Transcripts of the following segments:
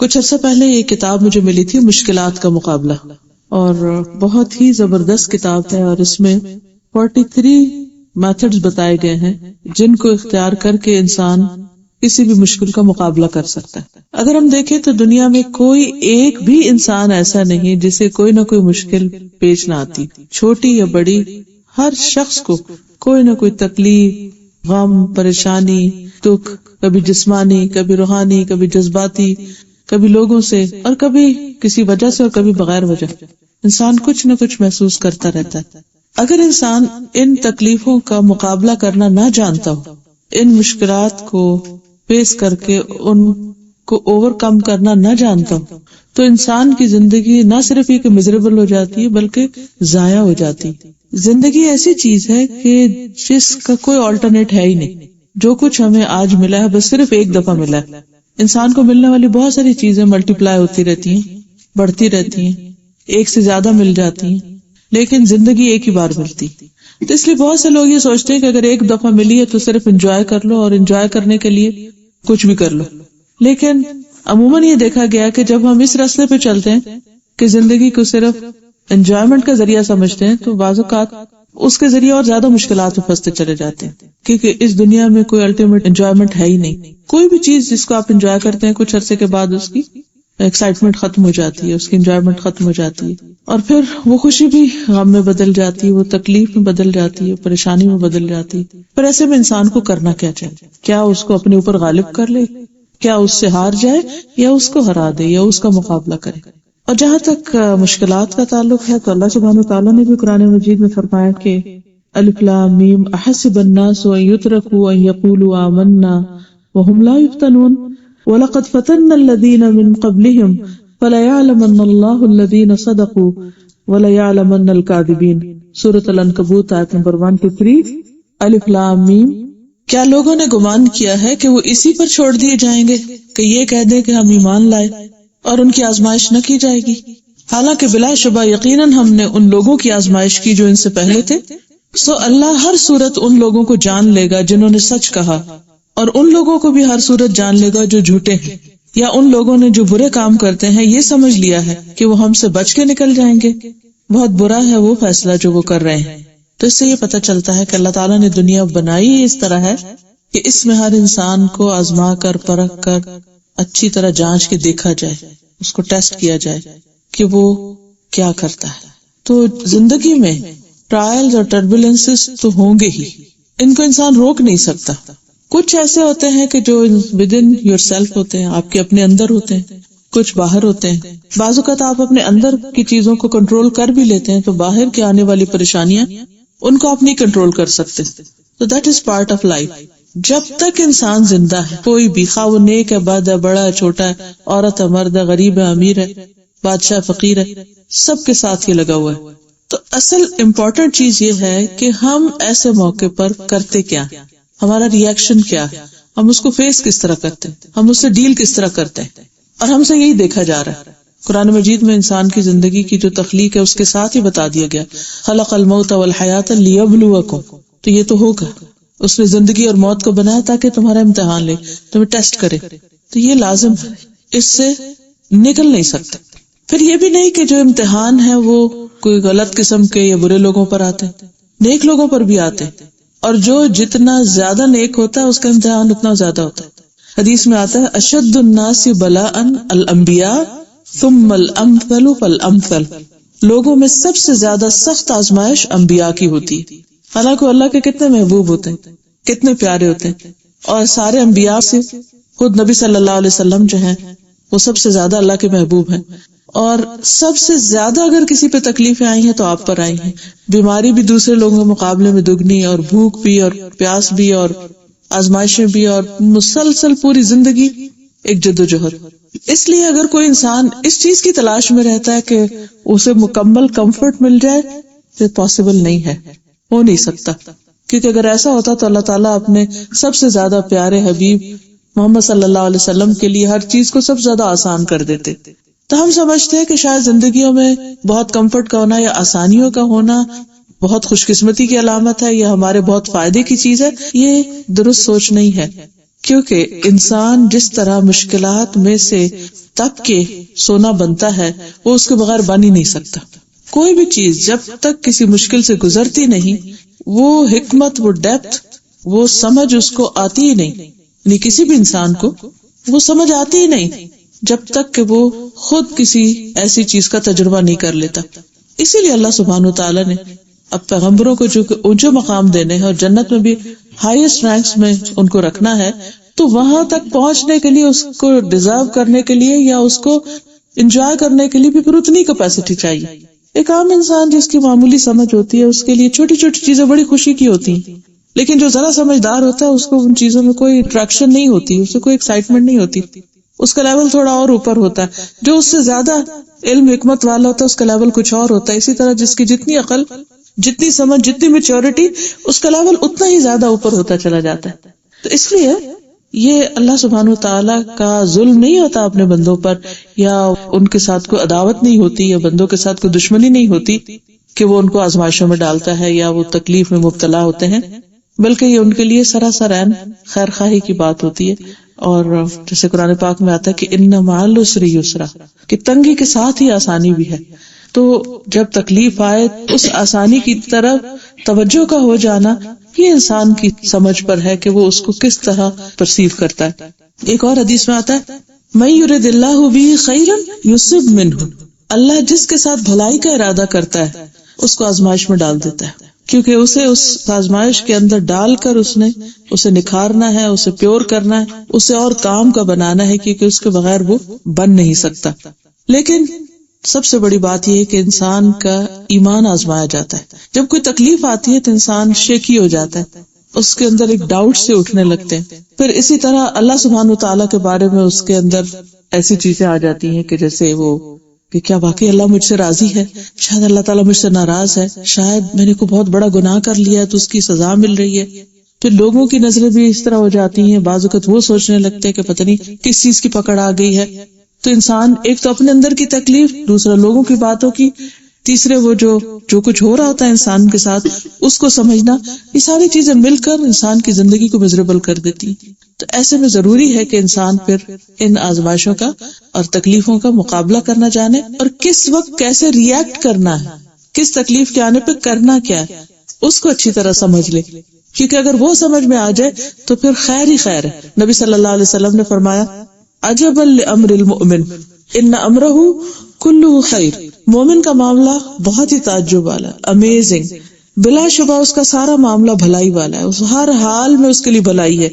کچھ عرصہ پہلے یہ کتاب مجھے ملی تھی، مشکلات کا مقابلہ، اور بہت ہی زبردست کتاب ہے، اور اس میں 43 میتھڈز بتائے گئے ہیں جن کو اختیار کر کے انسان کسی بھی مشکل کا مقابلہ کر سکتا ہے۔ اگر ہم دیکھیں تو دنیا میں کوئی ایک بھی انسان ایسا نہیں جسے کوئی نہ کوئی مشکل پیش نہ آتی، چھوٹی یا بڑی، ہر شخص کو کوئی نہ کوئی تکلیف، غم، پریشانی، دکھ، کبھی جسمانی، کبھی روحانی، کبھی جذباتی، کبھی لوگوں سے، اور کبھی کسی وجہ سے، اور کبھی بغیر وجہ، انسان کچھ نہ کچھ محسوس کرتا رہتا ہے۔ اگر انسان ان تکلیفوں کا مقابلہ کرنا نہ جانتا ہو، ان مشکلات کو فیس کر کے ان کو اوور کم کرنا نہ جانتا ہو، تو انسان کی زندگی نہ صرف یہ کہ مزریبل ہو جاتی ہے بلکہ ضائع ہو جاتی۔ زندگی ایسی چیز ہے کہ جس کا کوئی آلٹرنیٹ ہے ہی نہیں۔ جو کچھ ہمیں آج ملا ہے بس صرف ایک دفعہ ملا ہے۔ انسان کو ملنے والی بہت ساری چیزیں ملٹی پلائی ہوتی رہتی ہیں، بڑھتی رہتی ہیں، ایک سے زیادہ مل جاتی ہیں، لیکن زندگی ایک ہی بار ملتی۔ تو اس لیے بہت سے لوگ یہ سوچتے ہیں کہ اگر ایک دفعہ ملی ہے تو صرف انجوائے کر لو، اور انجوائے کرنے کے لیے کچھ بھی کر لو۔ لیکن عموماً یہ دیکھا گیا کہ جب ہم اس راستے پہ چلتے ہیں کہ زندگی کو صرف انجوائمنٹ کا ذریعہ سمجھتے ہیں تو بعض اوقات اس کے ذریعے اور زیادہ مشکلات میں پھنستے چلے جاتے ہیں، کیونکہ اس دنیا میں کوئی الٹیمیٹ انجوائمنٹ ہے ہی نہیں۔ کوئی بھی چیز جس کو آپ انجوائے کرتے ہیں کچھ عرصے کے بعد اس کی ایکسائٹمنٹ ختم ہو جاتی ہے، اس کی انجوائمنٹ ختم ہو جاتی ہے، اور پھر وہ خوشی بھی غم میں بدل جاتی ہے، وہ تکلیف میں بدل جاتی ہے، پریشانی میں بدل جاتی ہے۔ پھر ایسے میں انسان کو کرنا کیا چاہیے؟ کیا اس کو اپنے اوپر غالب کر لے، کیا اس سے ہار جائے، یا اس کو ہرا دے، یا اس کا مقابلہ کرے؟ اور جہاں تک مشکلات کا تعلق ہے تو اللہ سبحانہ وتعالیٰ نے بھی قرآن مجید میں فرمایا کہ الف لام میم احسب الناس ان یترکوا ان یقولوا آمنا وهم لا یفتنون وَلَقَدْ فَتَنَّا الَّذِينَ مِن قَبْلِهِمْ فَلَيَعْلَمَنَّ اللَّهُ الَّذِينَ صَدَقُوا وَلَيَعْلَمَنَّ الْكَاذِبِينَ۔ سورۃ العنکبوت آیت نمبر 153۔ الف لام میم۔ کیا لوگوں نے گمان کیا ہے کہ وہ اسی پر چھوڑ دیے جائیں گے کہ یہ کہہ دیں کہ ہم ایمان لائے اور ان کی آزمائش نہ کی جائے گی، حالانکہ بلا شبہ یقیناً ہم نے ان لوگوں کی آزمائش کی جو ان سے پہلے تھے۔ سو اللہ ہر صورت ان لوگوں کو جان لے گا جنہوں نے سچ کہا، اور ان لوگوں کو بھی ہر صورت جان لے گا جو جھوٹے ہیں، یا ان لوگوں نے جو برے کام کرتے ہیں یہ سمجھ لیا ہے کہ وہ ہم سے بچ کے نکل جائیں گے۔ بہت برا ہے وہ فیصلہ جو وہ کر رہے ہیں۔ تو اس سے یہ پتہ چلتا ہے کہ اللہ تعالیٰ نے دنیا بنائی اس طرح ہے کہ اس میں ہر انسان کو آزما کر پرکھ کر اچھی طرح جانچ کے دیکھا جائے، اس کو ٹیسٹ کیا جائے کہ وہ کیا کرتا ہے۔ تو زندگی میں ٹرائلز اور ٹربولنسز تو ہوں گے ہی، ان کو انسان روک نہیں سکتا۔ کچھ ایسے ہوتے ہیں کہ جو ود ان یور سیلف ہوتے ہیں، آپ کے اپنے اندر ہوتے ہیں، کچھ باہر ہوتے ہیں۔ بعض اوقات آپ اپنے اندر کی چیزوں کو کنٹرول کر بھی لیتے ہیں تو باہر کے آنے والی پریشانیاں ان کو آپ نہیں کنٹرول کر سکتے۔ تو that is part of life. جب تک انسان زندہ ہے، کوئی بھی، خواہ وہ نیک ہے، بد ہے، بڑا ہے، چھوٹا ہے، عورت ہے، مرد ہے، غریب ہے، امیر ہے، بادشاہ، فقیر ہے، سب کے ساتھ یہ لگا ہوا ہے۔ تو اصل امپورٹنٹ چیز یہ ہے کہ ہم ایسے موقع پر کرتے کیا، ہمارا ری ایکشن کیا ہے، ہم اس کو فیس کس طرح کرتے ہیں، ہم اس سے ڈیل کس طرح کرتے ہیں۔ اور ہم سے یہی دیکھا جا رہا ہے۔ قرآن مجید میں انسان کی زندگی کی جو تخلیق ہے اس کے ساتھ ہی بتا دیا گیا، خلق الموت والحیات لیبلوکم۔ تو یہ تو ہوگا، اس نے زندگی اور موت کو بنایا تاکہ تمہارا امتحان لے، تمہیں ٹیسٹ کرے۔ تو یہ لازم ہے، اس سے نکل نہیں سکتے۔ پھر یہ بھی نہیں کہ جو امتحان ہے وہ کوئی غلط قسم کے یا برے لوگوں پر آتے، نیک لوگوں پر بھی آتے، اور جو جتنا زیادہ نیک ہوتا ہے اس کا امتحان اتنا زیادہ ہوتا ہے۔ حدیث میں آتا ہے اشد الناس بلاء الانبیاء ثم الامثل فالامثل، لوگوں میں سب سے زیادہ سخت آزمائش انبیاء کی ہوتی ہے۔ حالانکہ اللہ کے کتنے محبوب ہوتے ہیں، کتنے پیارے ہوتے ہیں، اور سارے انبیاء سے خود نبی صلی اللہ علیہ وسلم جو ہیں وہ سب سے زیادہ اللہ کے محبوب ہیں، اور سب سے زیادہ اگر کسی پہ تکلیفیں آئی ہیں تو آپ پر آئی ہیں۔ بیماری بھی دوسرے لوگوں کے مقابلے میں دگنی، اور بھوک بھی، اور پیاس بھی، اور آزمائشیں بھی، اور مسلسل پوری زندگی ایک جدوجہد۔ اس لیے اگر کوئی انسان اس چیز کی تلاش میں رہتا ہے کہ اسے مکمل کمفرٹ مل جائے تو پاسبل نہیں ہے، ہو نہیں سکتا، کیونکہ اگر ایسا ہوتا تو اللہ تعالیٰ اپنے سب سے زیادہ پیارے حبیب محمد صلی اللہ علیہ وسلم کے لیے ہر چیز کو سب سے زیادہ آسان کر دیتے۔ تو ہم سمجھتے ہیں کہ شاید زندگیوں میں بہت کمفرٹ کا ہونا یا آسانیوں کا ہونا بہت خوش قسمتی کی علامت ہے، یا ہمارے بہت فائدے کی چیز ہے۔ یہ درست سوچ نہیں ہے، کیونکہ انسان جس طرح مشکلات میں سے تپ کے سونا بنتا ہے وہ اس کے بغیر بن ہی نہیں سکتا. کوئی بھی چیز جب تک کسی مشکل سے گزرتی نہیں وہ حکمت، وہ ڈیپتھ، وہ سمجھ اس کو آتی ہی نہیں. یعنی کسی بھی انسان کو وہ سمجھ آتی ہی نہیں جب تک کہ وہ خود کسی ایسی چیز کا تجربہ نہیں کر لیتا. اسی لیے اللہ سبحانہ وتعالی نے اب پیغمبروں کو جو کہ اونچے مقام دینے ہیں اور جنت میں بھی ہائیسٹ رینکس میں ان کو رکھنا ہے، تو وہاں تک پہنچنے کے لیے، اس کو ڈیزرو کرنے کے لیے یا اس کو انجوائے کرنے کے لیے بھی پھر اتنی کیپیسٹی چاہیے. ایک عام انسان جس کی معمولی سمجھ ہوتی ہے اس کے لیے چھوٹی چھوٹی چیزیں بڑی خوشی کی ہوتی ہیں، لیکن جو ذرا سمجھدار ہوتا ہے اس کو ان چیزوں میں کوئی اٹریکشن نہیں ہوتی، اسے کوئی ایکسائٹمنٹ نہیں ہوتی، اس کا لیول تھوڑا اور اوپر ہوتا ہے. جو اس سے زیادہ علم حکمت والا ہوتا ہے اس کا لیول کچھ اور ہوتا ہے. اسی طرح جس کی جتنی عقل، جتنی سمجھ، جتنی میچورٹی، اس کا لیول اتنا ہی زیادہ اوپر ہوتا چلا جاتا ہے. تو اس لیے یہ اللہ سبحانہ وتعالی کا ظلم نہیں ہوتا اپنے بندوں پر، یا ان کے ساتھ کوئی عداوت نہیں ہوتی، یا بندوں کے ساتھ کوئی دشمنی نہیں ہوتی کہ وہ ان کو آزمائشوں میں ڈالتا ہے یا وہ تکلیف میں مبتلا ہوتے ہیں، بلکہ یہ ان کے لیے سراسر عین خیر خواہی کی بات ہوتی ہے. اور جیسے قرآن پاک میں آتا ہے کہ ان مع العسر یسرا، کہ تنگی کے ساتھ ہی آسانی بھی ہے. تو جب تکلیف آئے اس آسانی کی طرف توجہ کا ہو جانا یہ انسان کی سمجھ پر ہے کہ وہ اس کو کس طرح پرسیو کرتا ہے. ایک اور حدیث میں آتا ہے من یرد اللہ بہ خیرا یصب منہ، اللہ جس کے ساتھ بھلائی کا ارادہ کرتا ہے اس کو آزمائش میں ڈال دیتا ہے، کیونکہ اسے اس آزمائش کے اندر ڈال کر اس نے اسے نکھارنا ہے، اسے پیور کرنا ہے، اسے اور کام کا بنانا ہے، کیونکہ اس کے بغیر وہ بن نہیں سکتا. لیکن سب سے بڑی بات یہ ہے کہ انسان کا ایمان آزمایا جاتا ہے. جب کوئی تکلیف آتی ہے تو انسان شیکی ہو جاتا ہے، اس کے اندر ایک ڈاؤٹ سے اٹھنے لگتے ہیں. پھر اسی طرح اللہ سبحانہ وتعالیٰ کے بارے میں اس کے اندر ایسی چیزیں آ جاتی ہیں کہ جیسے وہ کہ کیا واقعی اللہ مجھ سے راضی ہے، شاید اللہ تعالیٰ مجھ سے ناراض ہے، شاید میں نے کوئی بہت بڑا گناہ کر لیا ہے تو اس کی سزا مل رہی ہے. پھر لوگوں کی نظریں بھی اس طرح ہو جاتی ہیں، بعض اوقات وہ سوچنے لگتے ہیں کہ پتہ نہیں کس چیز کی پکڑ آ گئی ہے. تو انسان ایک تو اپنے اندر کی تکلیف، دوسرا لوگوں کی باتوں کی، تیسرے وہ جو کچھ ہو رہا ہوتا ہے انسان کے ساتھ اس کو سمجھنا، یہ ساری چیزیں مل کر انسان کی زندگی کو مزریبل کر دیتی. تو ایسے میں ضروری ہے کہ انسان پھر ان آزمائشوں کا اور تکلیفوں کا مقابلہ کرنا جانے، اور کس وقت کیسے ری ایکٹ کرنا ہے، کس تکلیف کے آنے پہ کرنا کیا ہے، اس کو اچھی طرح سمجھ لے. کیونکہ اگر وہ سمجھ میں آ جائے تو پھر خیر ہی خیر ہے. نبی صلی اللہ علیہ وسلم نے فرمایا عجبا لامر المؤمن ان امرہ کلہ خیر، مومن کا معاملہ بہت ہی تعجب والا، امیزنگ، بلا شبہ اس کا سارا معاملہ بھلائی والا ہے، اس ہر حال میں اس کے لیے بھلائی ہے.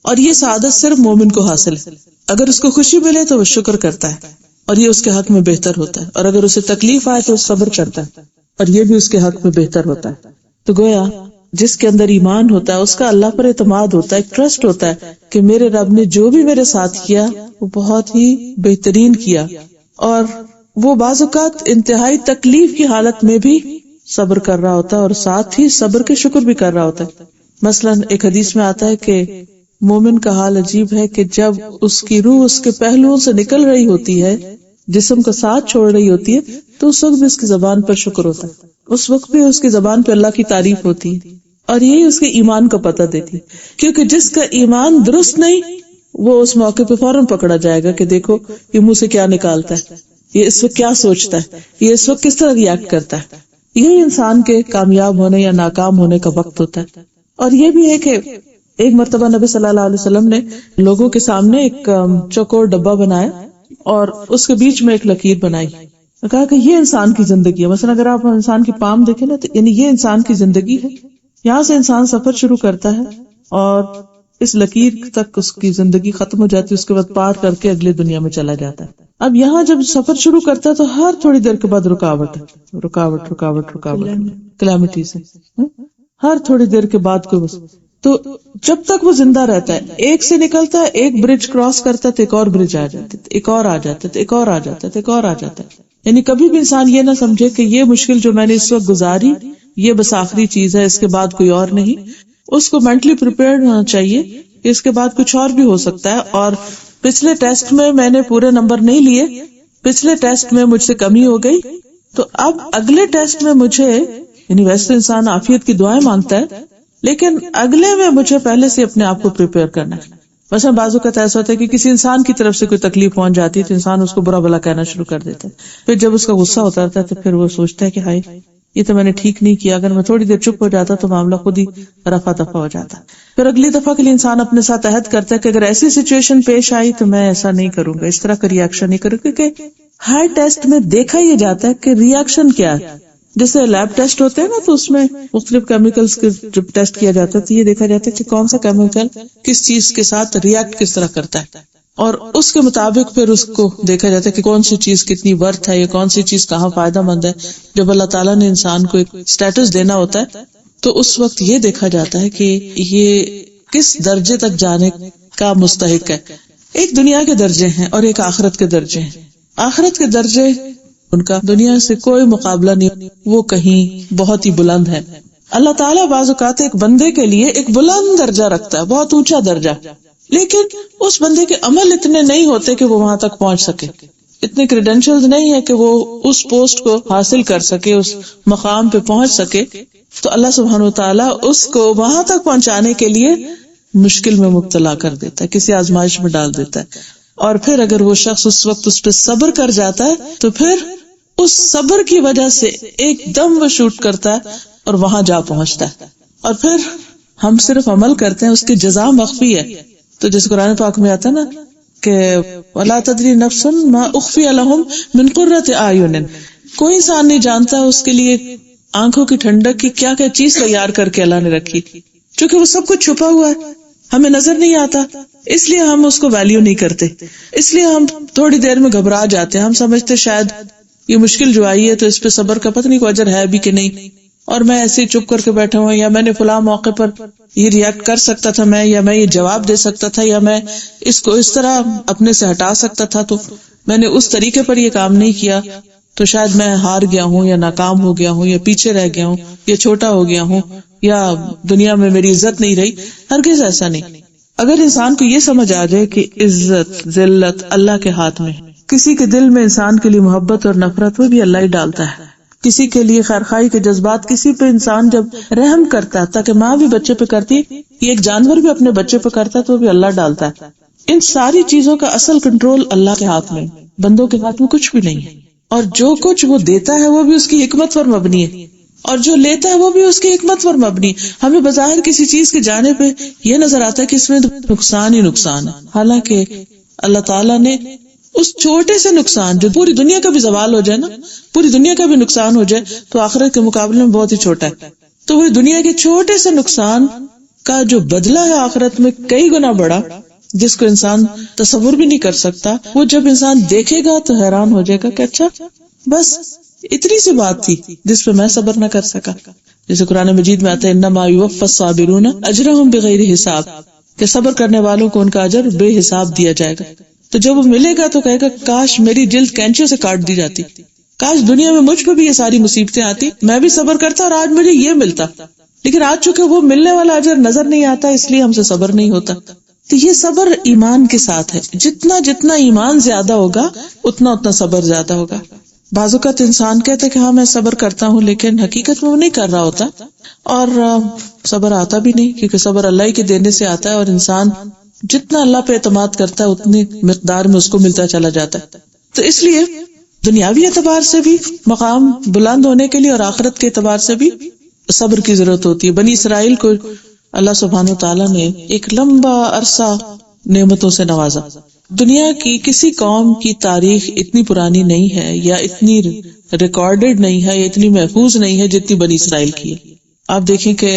اور یہ سعادت صرف مومن کو حاصل ہے. اگر اس کو خوشی ملے تو وہ شکر کرتا ہے اور یہ اس کے حق میں بہتر ہوتا ہے، اور اگر اسے تکلیف آئے تو صبر کرتا ہے اور یہ بھی اس کے حق میں بہتر ہوتا ہے. تو گویا جس کے اندر ایمان ہوتا ہے اس کا اللہ پر اعتماد ہوتا ہے، ایک ٹرسٹ ہوتا ہے کہ میرے رب نے جو بھی میرے ساتھ کیا وہ بہت ہی بہترین کیا. اور وہ بعض اوقات انتہائی تکلیف کی حالت میں بھی صبر کر رہا ہوتا ہے اور ساتھ ہی صبر کے شکر بھی کر رہا ہوتا ہے. مثلاً ایک حدیث میں آتا ہے کہ مومن کا حال عجیب ہے کہ جب اس کی روح اس کے پہلوؤں سے نکل رہی ہوتی ہے، جسم کا ساتھ چھوڑ رہی ہوتی ہے، تو اس وقت بھی اس کی زبان پر شکر ہوتا ہے، اس وقت بھی اس کی زبان پہ اللہ کی تعریف ہوتی ہے. اور یہی اس کے ایمان کا پتہ دیتی، کیونکہ جس کا ایمان درست نہیں وہ اس موقع پہ فوراً پکڑا جائے گا کہ دیکھو یہ منہ سے کیا نکالتا ہے، یہ اس وقت کیا سوچتا ہے، یہ اس وقت کس طرح ریئیکٹ کرتا ہے. یہی انسان کے کامیاب ہونے یا ناکام ہونے کا وقت ہوتا ہے. اور یہ بھی ہے کہ ایک مرتبہ نبی صلی اللہ علیہ وسلم نے لوگوں کے سامنے ایک چوکور ڈبہ بنایا اور اس کے بیچ میں ایک لکیر بنائی، کہا کہ یہ انسان کی زندگی ہے. مثلا اگر آپ انسان کی پام دیکھیں نا تو یعنی یہ انسان کی زندگی ہے، یہاں سے انسان سفر شروع کرتا ہے اور اس لکیر تک اس کی زندگی ختم ہو جاتی ہے، اس کے بعد پار کر کے اگلی دنیا میں چلا جاتا ہے. اب یہاں جب سفر شروع کرتا ہے تو ہر تھوڑی دیر کے بعد رکاوٹ کلیمٹیز ہے، ہر تھوڑی دیر کے بعد کوئی. تو جب تک وہ زندہ رہتا ہے ایک سے نکلتا ہے، ایک برج کراس کرتا ہے تو ایک اور برج آ جاتا ہے، ایک اور آ جاتا ہے، ایک اور آ جاتا ہے، ایک اور آ جاتا ہے. یعنی کبھی بھی انسان یہ نہ سمجھے کہ یہ مشکل جو میں نے اس وقت گزاری یہ بس آخری چیز ہے، اس کے بعد کوئی اور نہیں. اس کو مینٹلی پریپیئرڈ ہونا چاہیے کہ اس کے بعد کچھ اور بھی ہو سکتا ہے. اور پچھلے ٹیسٹ میں نے پورے نمبر نہیں لیے، پچھلے ٹیسٹ میں مجھ سے کمی ہو گئی، تو اب اگلے ٹیسٹ میں مجھے، یعنی ویسے انسان عافیت کی دعائیں مانگتا ہے لیکن اگلے میں مجھے پہلے سے اپنے آپ کو پریپیئر کرنا ہے. مثلا بعض اوقات ایسا ہوتا ہے کہ کسی انسان کی طرف سے کوئی تکلیف پہنچ جاتی ہے تو انسان اس کو برا بھلا کہنا شروع کر دیتا ہے. پھر جب اس کا غصہ اترتا ہے تو پھر وہ سوچتا ہے کہ ہائے یہ تو میں نے ٹھیک نہیں کیا، اگر میں تھوڑی دیر چپ ہو جاتا تو معاملہ خود ہی رفع دفع ہو جاتا. پھر اگلی دفعہ کے لیے انسان اپنے ساتھ عہد کرتا ہے کہ اگر ایسی سچویشن پیش آئی تو میں ایسا نہیں کروں گا، اس طرح کا ری ایکشن نہیں کروں گا، کیونکہ ہر ٹیسٹ میں دیکھا یہ جاتا ہے کہ ری ایکشن کیا ہے. جیسے لیب ٹیسٹ ہوتے ہیں نا تو اس میں مختلف کیمیکلز کے جب ٹیسٹ کیا جاتا ہے تو یہ دیکھا جاتا ہے کہ کون سا کیمیکل کس چیز کے ساتھ ریئیکٹ کس طرح کرتا ہے، اور اس کے مطابق پھر اس کو دیکھا جاتا ہے کہ کون سی چیز کتنی ورتھ ہے یا کون سی چیز کہاں فائدہ مند ہے. جب اللہ تعالیٰ نے انسان کو ایک سٹیٹس دینا ہوتا ہے تو اس وقت یہ دیکھا جاتا ہے کہ یہ کس درجے تک جانے کا مستحق ہے. ایک دنیا کے درجے ہیں اور ایک آخرت کے درجے ہیں. آخرت کے درجے ان کا دنیا سے کوئی مقابلہ نہیں، وہ کہیں بہت ہی بلند ہے. اللہ تعالیٰ بعض اوقات ایک بندے کے لیے ایک بلند درجہ رکھتا ہے، بہت اونچا درجہ، لیکن اس بندے کے عمل اتنے نہیں ہوتے کہ وہ وہاں تک پہنچ سکے، اتنے کریڈینشیلز نہیں ہے کہ وہ اس پوسٹ کو حاصل کر سکے، اس مقام پہ پہنچ سکے. تو اللہ سبحانہ وتعالیٰ اس کو وہاں تک پہنچانے کے لیے مشکل میں مبتلا کر دیتا ہے، کسی آزمائش میں ڈال دیتا ہے. اور پھر اگر وہ شخص اس وقت اس پہ صبر کر جاتا ہے تو پھر اس صبر کی وجہ سے ایک دم وہ شوٹ کرتا ہے اور وہاں جا پہنچتا ہے. اور پھر ہم صرف عمل کرتے ہیں، اس کی جزا مخفی ہے. تو جیسے قرآن پاک میں آتا نا کہ وَلَا تَدْرِي نَفْسٌ مَا أُخْفِيَ لَهُمْ مِنْ قُرَّةِ أَعْيُنٍ، کوئی انسان نہیں جانتا اس کے لیے آنکھوں کی ٹھنڈک کی کیا کیا چیز تیار کر کے اللہ نے رکھی، چونکہ وہ سب کچھ چھپا ہوا ہے، ہمیں نظر نہیں آتا، اس لیے ہم اس کو ویلیو نہیں کرتے، اس لیے ہم تھوڑی دیر میں گھبرا جاتے ہیں. ہم سمجھتے شاید یہ مشکل جو آئی ہے تو اس پہ صبر کا پتہ نہیں کوئی اجر ہے بھی کہ نہیں، اور میں ایسے ہی چپ کر کے بیٹھا ہوں، یا میں نے فلاں موقع پر یہ ریئیکٹ کر سکتا تھا میں، یا میں یہ جواب دے سکتا تھا، یا میں اس کو اس طرح اپنے سے ہٹا سکتا تھا، تو میں نے اس طریقے پر یہ کام نہیں کیا تو شاید میں ہار گیا ہوں یا ناکام ہو گیا ہوں یا پیچھے رہ گیا ہوں یا چھوٹا ہو گیا ہوں یا دنیا میں میری عزت نہیں رہی. ہرگز ایسا نہیں. اگر انسان کو یہ سمجھ آ جائے کہ عزت ذلت اللہ کے ہاتھ میں، کسی کے دل میں انسان کے لیے محبت اور نفرت وہ بھی اللہ ہی ڈالتا ہے، کسی کے لیے خیرخواہی کے جذبات، کسی پہ انسان جب رحم کرتا ہے، تاکہ ماں بھی بچے پہ کرتی، یہ ایک جانور بھی اپنے بچے پہ کرتا ہے تو وہ بھی اللہ ڈالتا ہے. ان ساری چیزوں کا اصل کنٹرول اللہ کے ہاتھ میں، بندوں کے ہاتھ میں کچھ بھی نہیں ہے. اور جو کچھ وہ دیتا ہے وہ بھی اس کی حکمت پر مبنی ہے، اور جو لیتا ہے وہ بھی اس کی حکمت پر مبنی. ہمیں بظاہر کسی چیز کے جانے پہ یہ نظر آتا ہے کہ اس میں نقصان ہی نقصان ہے، حالانکہ اللہ تعالیٰ نے اس چھوٹے سے نقصان جو پوری دنیا کا بھی زوال ہو جائے نا، پوری دنیا کا بھی نقصان ہو جائے تو آخرت کے مقابلے میں بہت ہی چھوٹا ہے، تو وہ دنیا کے چھوٹے سے نقصان کا جو بدلہ ہے آخرت میں کئی گنا بڑا، جس کو انسان تصور بھی نہیں کر سکتا. وہ جب انسان دیکھے گا تو حیران ہو جائے گا کہ اچھا بس اتنی سی بات تھی جس پہ میں صبر نہ کر سکا. جیسے قرآن مجید میں آتا ہے انما یوفی الصابرون اجرهم بغیر حساب، کہ صبر کرنے والوں کو ان کا اجر بے حساب دیا جائے گا. تو جب وہ ملے گا تو کہے گا کاش میری جلد کینچیوں سے کاٹ دی جاتی، کاش دنیا میں مجھ پہ بھی یہ ساری مصیبتیں آتی، میں بھی صبر کرتا اور آج مجھے یہ ملتا. لیکن آج چونکہ وہ ملنے والا اجر نظر نہیں آتا اس لیے ہم سے صبر نہیں ہوتا. تو یہ صبر ایمان کے ساتھ ہے، جتنا جتنا ایمان زیادہ ہوگا اتنا اتنا صبر زیادہ ہوگا. بعض اوقات انسان کہتا ہے کہ ہاں میں صبر کرتا ہوں، لیکن حقیقت میں وہ نہیں کر رہا ہوتا، اور صبر آتا بھی نہیں، کیونکہ صبر اللہ ہی کے دینے سے آتا ہے، اور انسان جتنا اللہ پہ اعتماد کرتا ہے اتنی مقدار میں اس کو ملتا چلا جاتا ہے. تو اس لیے دنیاوی اعتبار سے بھی مقام بلند ہونے کے لیے اور آخرت کے اعتبار سے بھی صبر کی ضرورت ہوتی ہے. بنی اسرائیل کو اللہ سبحانہ وتعالیٰ نے ایک لمبا عرصہ نعمتوں سے نوازا. دنیا کی کسی قوم کی تاریخ اتنی پرانی نہیں ہے یا اتنی ریکارڈڈ نہیں ہے یا اتنی محفوظ نہیں ہے جتنی بنی اسرائیل کی ہے. آپ دیکھیں کہ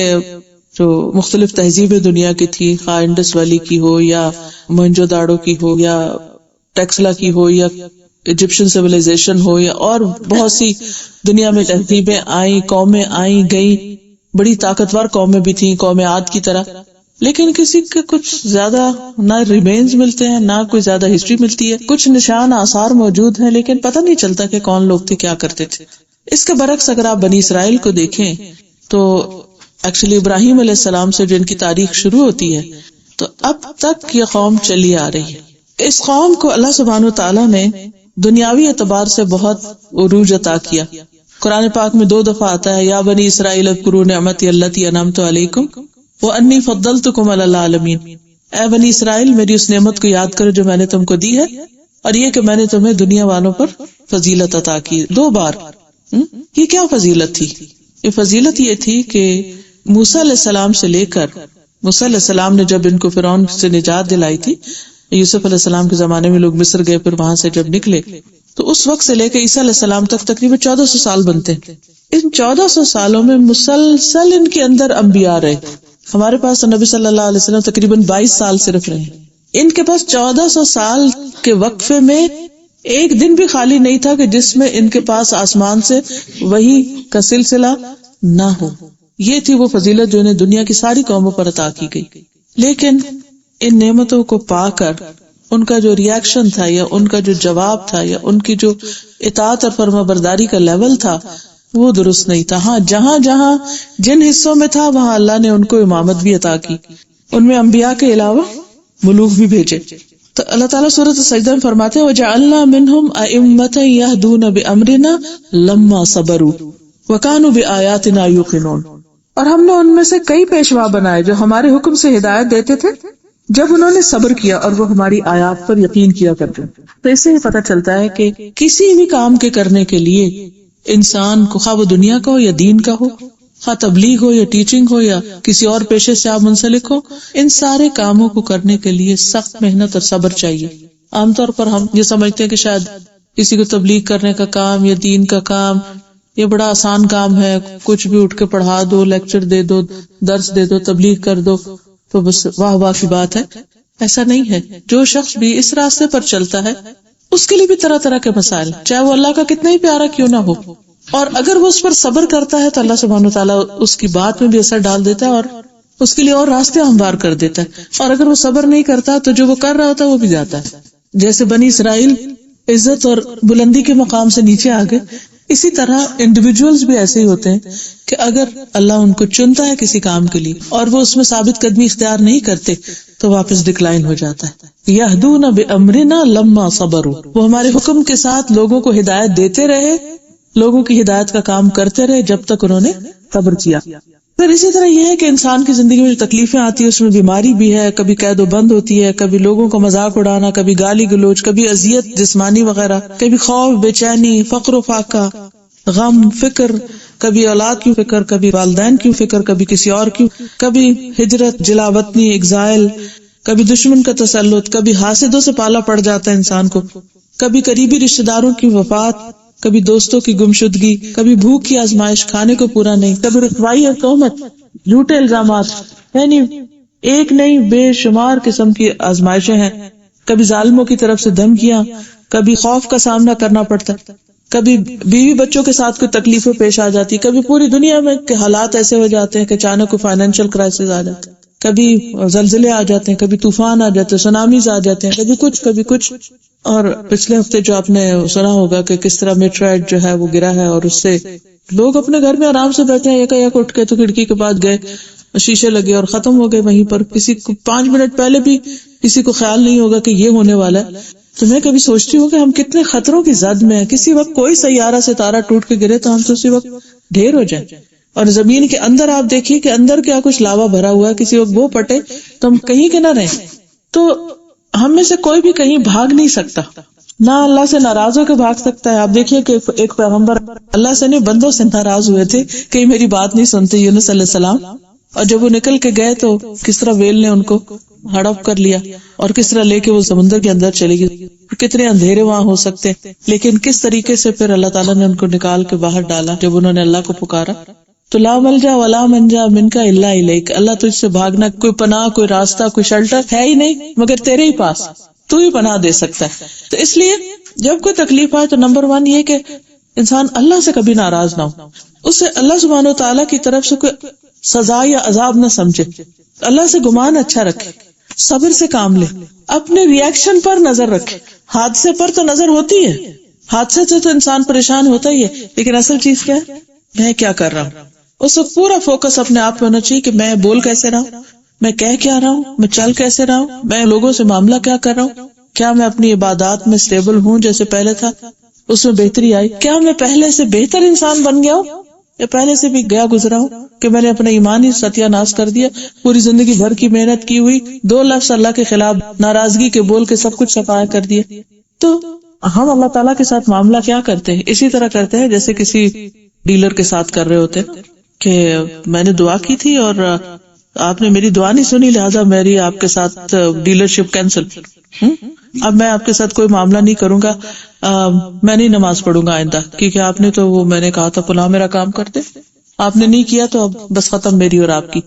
جو مختلف تہذیبیں دنیا کی تھی، خواہ انڈس ویلی کی ہو یا موہنجو داڑو کی ہو یا ٹیکسلا کی ہو یا ایجپشن سیویلائزیشن ہو یا اور بہت سی دنیا میں تہذیبیں آئیں، قومیں آئیں گئیں، بڑی طاقتور قومیں بھی تھیں قوم عاد کی طرح، لیکن کسی کے کچھ زیادہ نہ ریمینز ملتے ہیں، نہ کوئی زیادہ ہسٹری ملتی ہے. کچھ نشان آثار موجود ہیں لیکن پتہ نہیں چلتا کہ کون لوگ تھے، کیا کرتے تھے. اس کے برعکس اگر آپ بنی اسرائیل کو دیکھیں تو ایکچولی ابراہیم علیہ السلام سے جو ان کی تاریخ شروع ہوتی ہے تو اب تک یہ قوم چلی آ رہی ہے. اس قوم کو اللہ سبحانہ وتعالیٰ نے دنیاوی اعتبار سے بہت عروج عطا کیا. قرآن پاک میں 2 دفعہ آتا ہے یا بنی اسرائیل اذکروا نعمتی التی انعمت علیکم وانی فضلتکم علی العالمین. اے بنی اسرائیل میری اس نعمت کو یاد کرو جو میں نے تم کو دی ہے، اور یہ کہ میں نے تمہیں دنیا والوں پر فضیلت عطا کی 2 بار۔ یہ کیا فضیلت تھی؟ یہ فضیلت یہ تھی کہ موسیٰ علیہ السلام سے لے کر، موسیٰ علیہ السلام نے جب ان کو فرعون سے نجات دلائی تھی، یوسف علیہ السلام کے زمانے میں لوگ مصر گئے، پھر وہاں سے جب نکلے تو اس وقت سے لے کے عیسیٰ علیہ السلام تک تقریباً 1400 سال بنتے ہیں۔ ان 1400 سالوں میں مسلسل ان کے اندر انبیاء رہے۔ ہمارے پاس نبی صلی اللہ علیہ وسلم تقریباً 22 سال صرف رہے۔ ان کے پاس 1400 سال کے وقفے میں ایک دن بھی خالی نہیں تھا کہ جس میں ان کے پاس آسمان سے وحی کا سلسلہ نہ ہو۔ یہ تھی وہ فضیلت جو انہیں دنیا کی ساری قوموں پر عطا کی گئی۔ لیکن ان نعمتوں کو پا کر ان کا جو ریاکشن تھا، یا ان کا جو جواب تھا، یا ان کی جو اطاعت اور فرما برداری کا لیول تھا، وہ درست نہیں تھا۔ ہاں، جہاں جہاں جن حصوں میں تھا وہاں اللہ نے ان کو امامت بھی عطا کی، ان میں انبیاء کے علاوہ ملوک بھی بھیجے۔ تو اللہ تعالیٰ سورۃ السجدہ میں فرماتے ہیں وَجَعَلْنَا مِنْهُمْ أَئِمَّةً يَهْدُونَ بِأَمْرِنَا لَمَّا صَبَرُوا وَكَانُوا بِآيَاتِنَا يُوقِنُونَ، اور ہم نے ان میں سے کئی پیشوا بنائے جو ہمارے حکم سے ہدایت دیتے تھے جب انہوں نے صبر کیا اور وہ ہماری آیات پر یقین کیا کرتے۔ تو اس سے ہی پتہ چلتا ہے کہ کسی بھی کام کے کرنے کے لیے انسان کو، خواہ وہ دنیا کا ہو یا دین کا ہو، خواہ تبلیغ ہو یا ٹیچنگ ہو یا کسی اور پیشے سے آپ منسلک ہو، ان سارے کاموں کو کرنے کے لیے سخت محنت اور صبر چاہیے۔ عام طور پر ہم یہ سمجھتے ہیں کہ شاید کسی کو تبلیغ کرنے کا کام یا دین کا کام یہ بڑا آسان کام ہے، کچھ بھی اٹھ کے پڑھا دو، لیکچر دے دو، درس دے دو، تبلیغ کر دو تو بس واہ واہ کی بات ہے۔ ایسا نہیں ہے۔ جو شخص بھی اس راستے پر چلتا ہے اس کے لیے بھی طرح طرح کے مسائل، چاہے وہ اللہ کا کتنا ہی پیارا کیوں نہ ہو، اور اگر وہ اس پر صبر کرتا ہے تو اللہ سبحانہ وتعالیٰ اس کی بات میں بھی اثر ڈال دیتا ہے اور اس کے لیے اور راستے ہموار کر دیتا ہے، اور اگر وہ صبر نہیں کرتا تو جو وہ کر رہا ہوتا ہے وہ بھی جاتا ہے۔ جیسے بنی اسرائیل عزت اور بلندی کے مقام سے نیچے آ گئے، اسی طرح انڈیویجولز بھی ایسے ہی ہوتے ہیں کہ اگر اللہ ان کو چنتا ہے کسی کام کے لیے اور وہ اس میں ثابت قدمی اختیار نہیں کرتے تو واپس ڈکلائن ہو جاتا ہے۔ یہدون بامرنا لما صبروا، وہ ہمارے حکم کے ساتھ لوگوں کو ہدایت دیتے رہے، لوگوں کی ہدایت کا کام کرتے رہے جب تک انہوں نے صبر کیا۔ پھر اسی طرح یہ ہے کہ انسان کی زندگی میں جو تکلیفیں آتی ہیں اس میں بیماری بھی ہے، کبھی قید و بند ہوتی ہے، کبھی لوگوں کا مذاق اڑانا، کبھی گالی گلوچ، کبھی اذیت جسمانی وغیرہ، کبھی خوف، بے چینی، فقر و فاقہ، غم، فکر، کبھی اولاد کی فکر، کبھی والدین کی فکر، کبھی کسی اور کی، کبھی ہجرت، جلا وطنی، ایگزائل، کبھی دشمن کا تسلط، کبھی حاسدوں سے پالا پڑ جاتا ہے انسان کو، کبھی قریبی رشتہ داروں کی وفات، کبھی دوستوں کی گمشدگی، کبھی بھوک کی آزمائش، کھانے کو پورا نہیں، کبھی رسوائی اور تہمت، جھوٹے الزامات، یعنی ایک نہیں بے شمار قسم کی آزمائشیں ہیں، کبھی ظالموں کی طرف سے دھمکیاں، کبھی خوف کا سامنا کرنا پڑتا ہے، کبھی بیوی بچوں کے ساتھ کوئی تکلیفیں پیش آ جاتی، کبھی پوری دنیا میں کے حالات ایسے ہو جاتے ہیں کہ اچانک کوئی فائنینشیل کرائسس آ جاتا ہے، کبھی زلزلے آ جاتے ہیں، کبھی طوفان آ جاتے ہیں، سونامیز آ جاتے ہیں، کبھی کچھ۔ اور پچھلے ہفتے جو آپ نے سنا ہوگا کہ کس طرح میٹرائٹ جو ہے وہ گرا ہے، اور اس سے لوگ اپنے گھر میں آرام سے بیٹھے ہیں، یک اٹھ کے تو کھڑکی کے پاس گئے، شیشے لگے اور ختم ہو گئے وہیں پر۔ کسی کو 5 منٹ پہلے بھی کسی کو خیال نہیں ہوگا کہ یہ ہونے والا ہے۔ تو میں کبھی سوچتی ہوں کہ ہم کتنے خطروں کی زد میں ہیں، کسی وقت کوئی سیارہ ستارہ ٹوٹ کے گرے تو ہم تو اسی وقت ڈھیر ہو جائیں۔ اور زمین کے اندر آپ دیکھیے کہ اندر کیا کچھ لاوا بھرا ہوا ہے، کسی وقت وہ پٹے تو ہم کہیں کے نہ رہیں۔ تو ہم میں سے کوئی بھی کہیں بھاگ نہیں سکتا، نہ اللہ سے ناراض ہو کے بھاگ سکتا ہے۔ آپ دیکھیے کہ ایک پیغمبر اللہ سے نہیں بندوں سے ناراض ہوئے تھے کہ میری بات نہیں سنتے، یونس علیہ السلام، اور جب وہ نکل کے گئے تو کس طرح ویل نے ان کو ہڑپ کر لیا اور کس طرح لے کے وہ سمندر کے اندر چلے گئی، کتنے اندھیرے وہاں ہو سکتے ہیں، لیکن کس طریقے سے پھر اللہ تعالیٰ نے ان کو نکال کے باہر ڈالا جب انہوں نے اللہ کو پکارا۔ تو لا ملجا ولا منجا منکا الا الیک، اللہ تجھ سے بھاگنا کوئی پناہ، کوئی راستہ، کوئی شیلٹر ہے ہی نہیں مگر تیرے ہی پاس، تو ہی پناہ دے سکتا ہے۔ تو اس لیے جب کوئی تکلیف آئے تو نمبر 1 یہ کہ انسان اللہ سے کبھی ناراض نہ ہو، اسے اللہ سبحانہ و تعالیٰ کی طرف سے کوئی سزا یا عذاب نہ سمجھے، اللہ سے گمان اچھا رکھے، صبر سے کام لے، اپنے ریاکشن پر نظر رکھے۔ حادثے پر تو نظر ہوتی ہے، حادثے سے تو انسان پریشان ہوتا ہی ہے، لیکن اصل چیز کیا ہے؟ میں کیا کر رہا ہوں۔ اس کو پورا فوکس اپنے آپ پہ ہونا چاہیے کہ میں بول کیسے رہا ہوں، میں کہہ کیا رہا ہوں، میں چل کیسے رہا ہوں، میں لوگوں سے معاملہ کیا کر رہا ہوں، کیا میں اپنی عبادات میں اسٹیبل ہوں جیسے پہلے تھا، اس میں بہتری آئی، کیا میں پہلے سے بہتر انسان بن گیا ہوں۔ یا پہلے سے بھی گیا گزرا ہوں کہ میں نے اپنا ایمان ہی ستیہ ناش کر دیا, پوری زندگی بھر کی محنت کی ہوئی 2 لفظ اللہ کے خلاف ناراضگی کے بول کے سب کچھ صفایا کر دیا. تو ہم اللہ تعالیٰ کے ساتھ معاملہ کیا کرتے ہیں؟ اسی طرح کرتے ہیں جیسے کسی ڈیلر کے ساتھ کر رہے ہوتے ہیں کہ میں نے دعا کی تھی اور آپ نے میری دعا نہیں سنی, لہٰذا میری آپ کے ساتھ ڈیلرشپ کینسل, اب میں آپ کے ساتھ کوئی معاملہ نہیں کروں گا, میں نہیں نماز پڑھوں گا آئندہ, کیونکہ آپ نے تو وہ میں نے کہا تھا فلاں میرا کام کرتے, آپ نے نہیں کیا تو اب بس ختم میری اور آپ کی.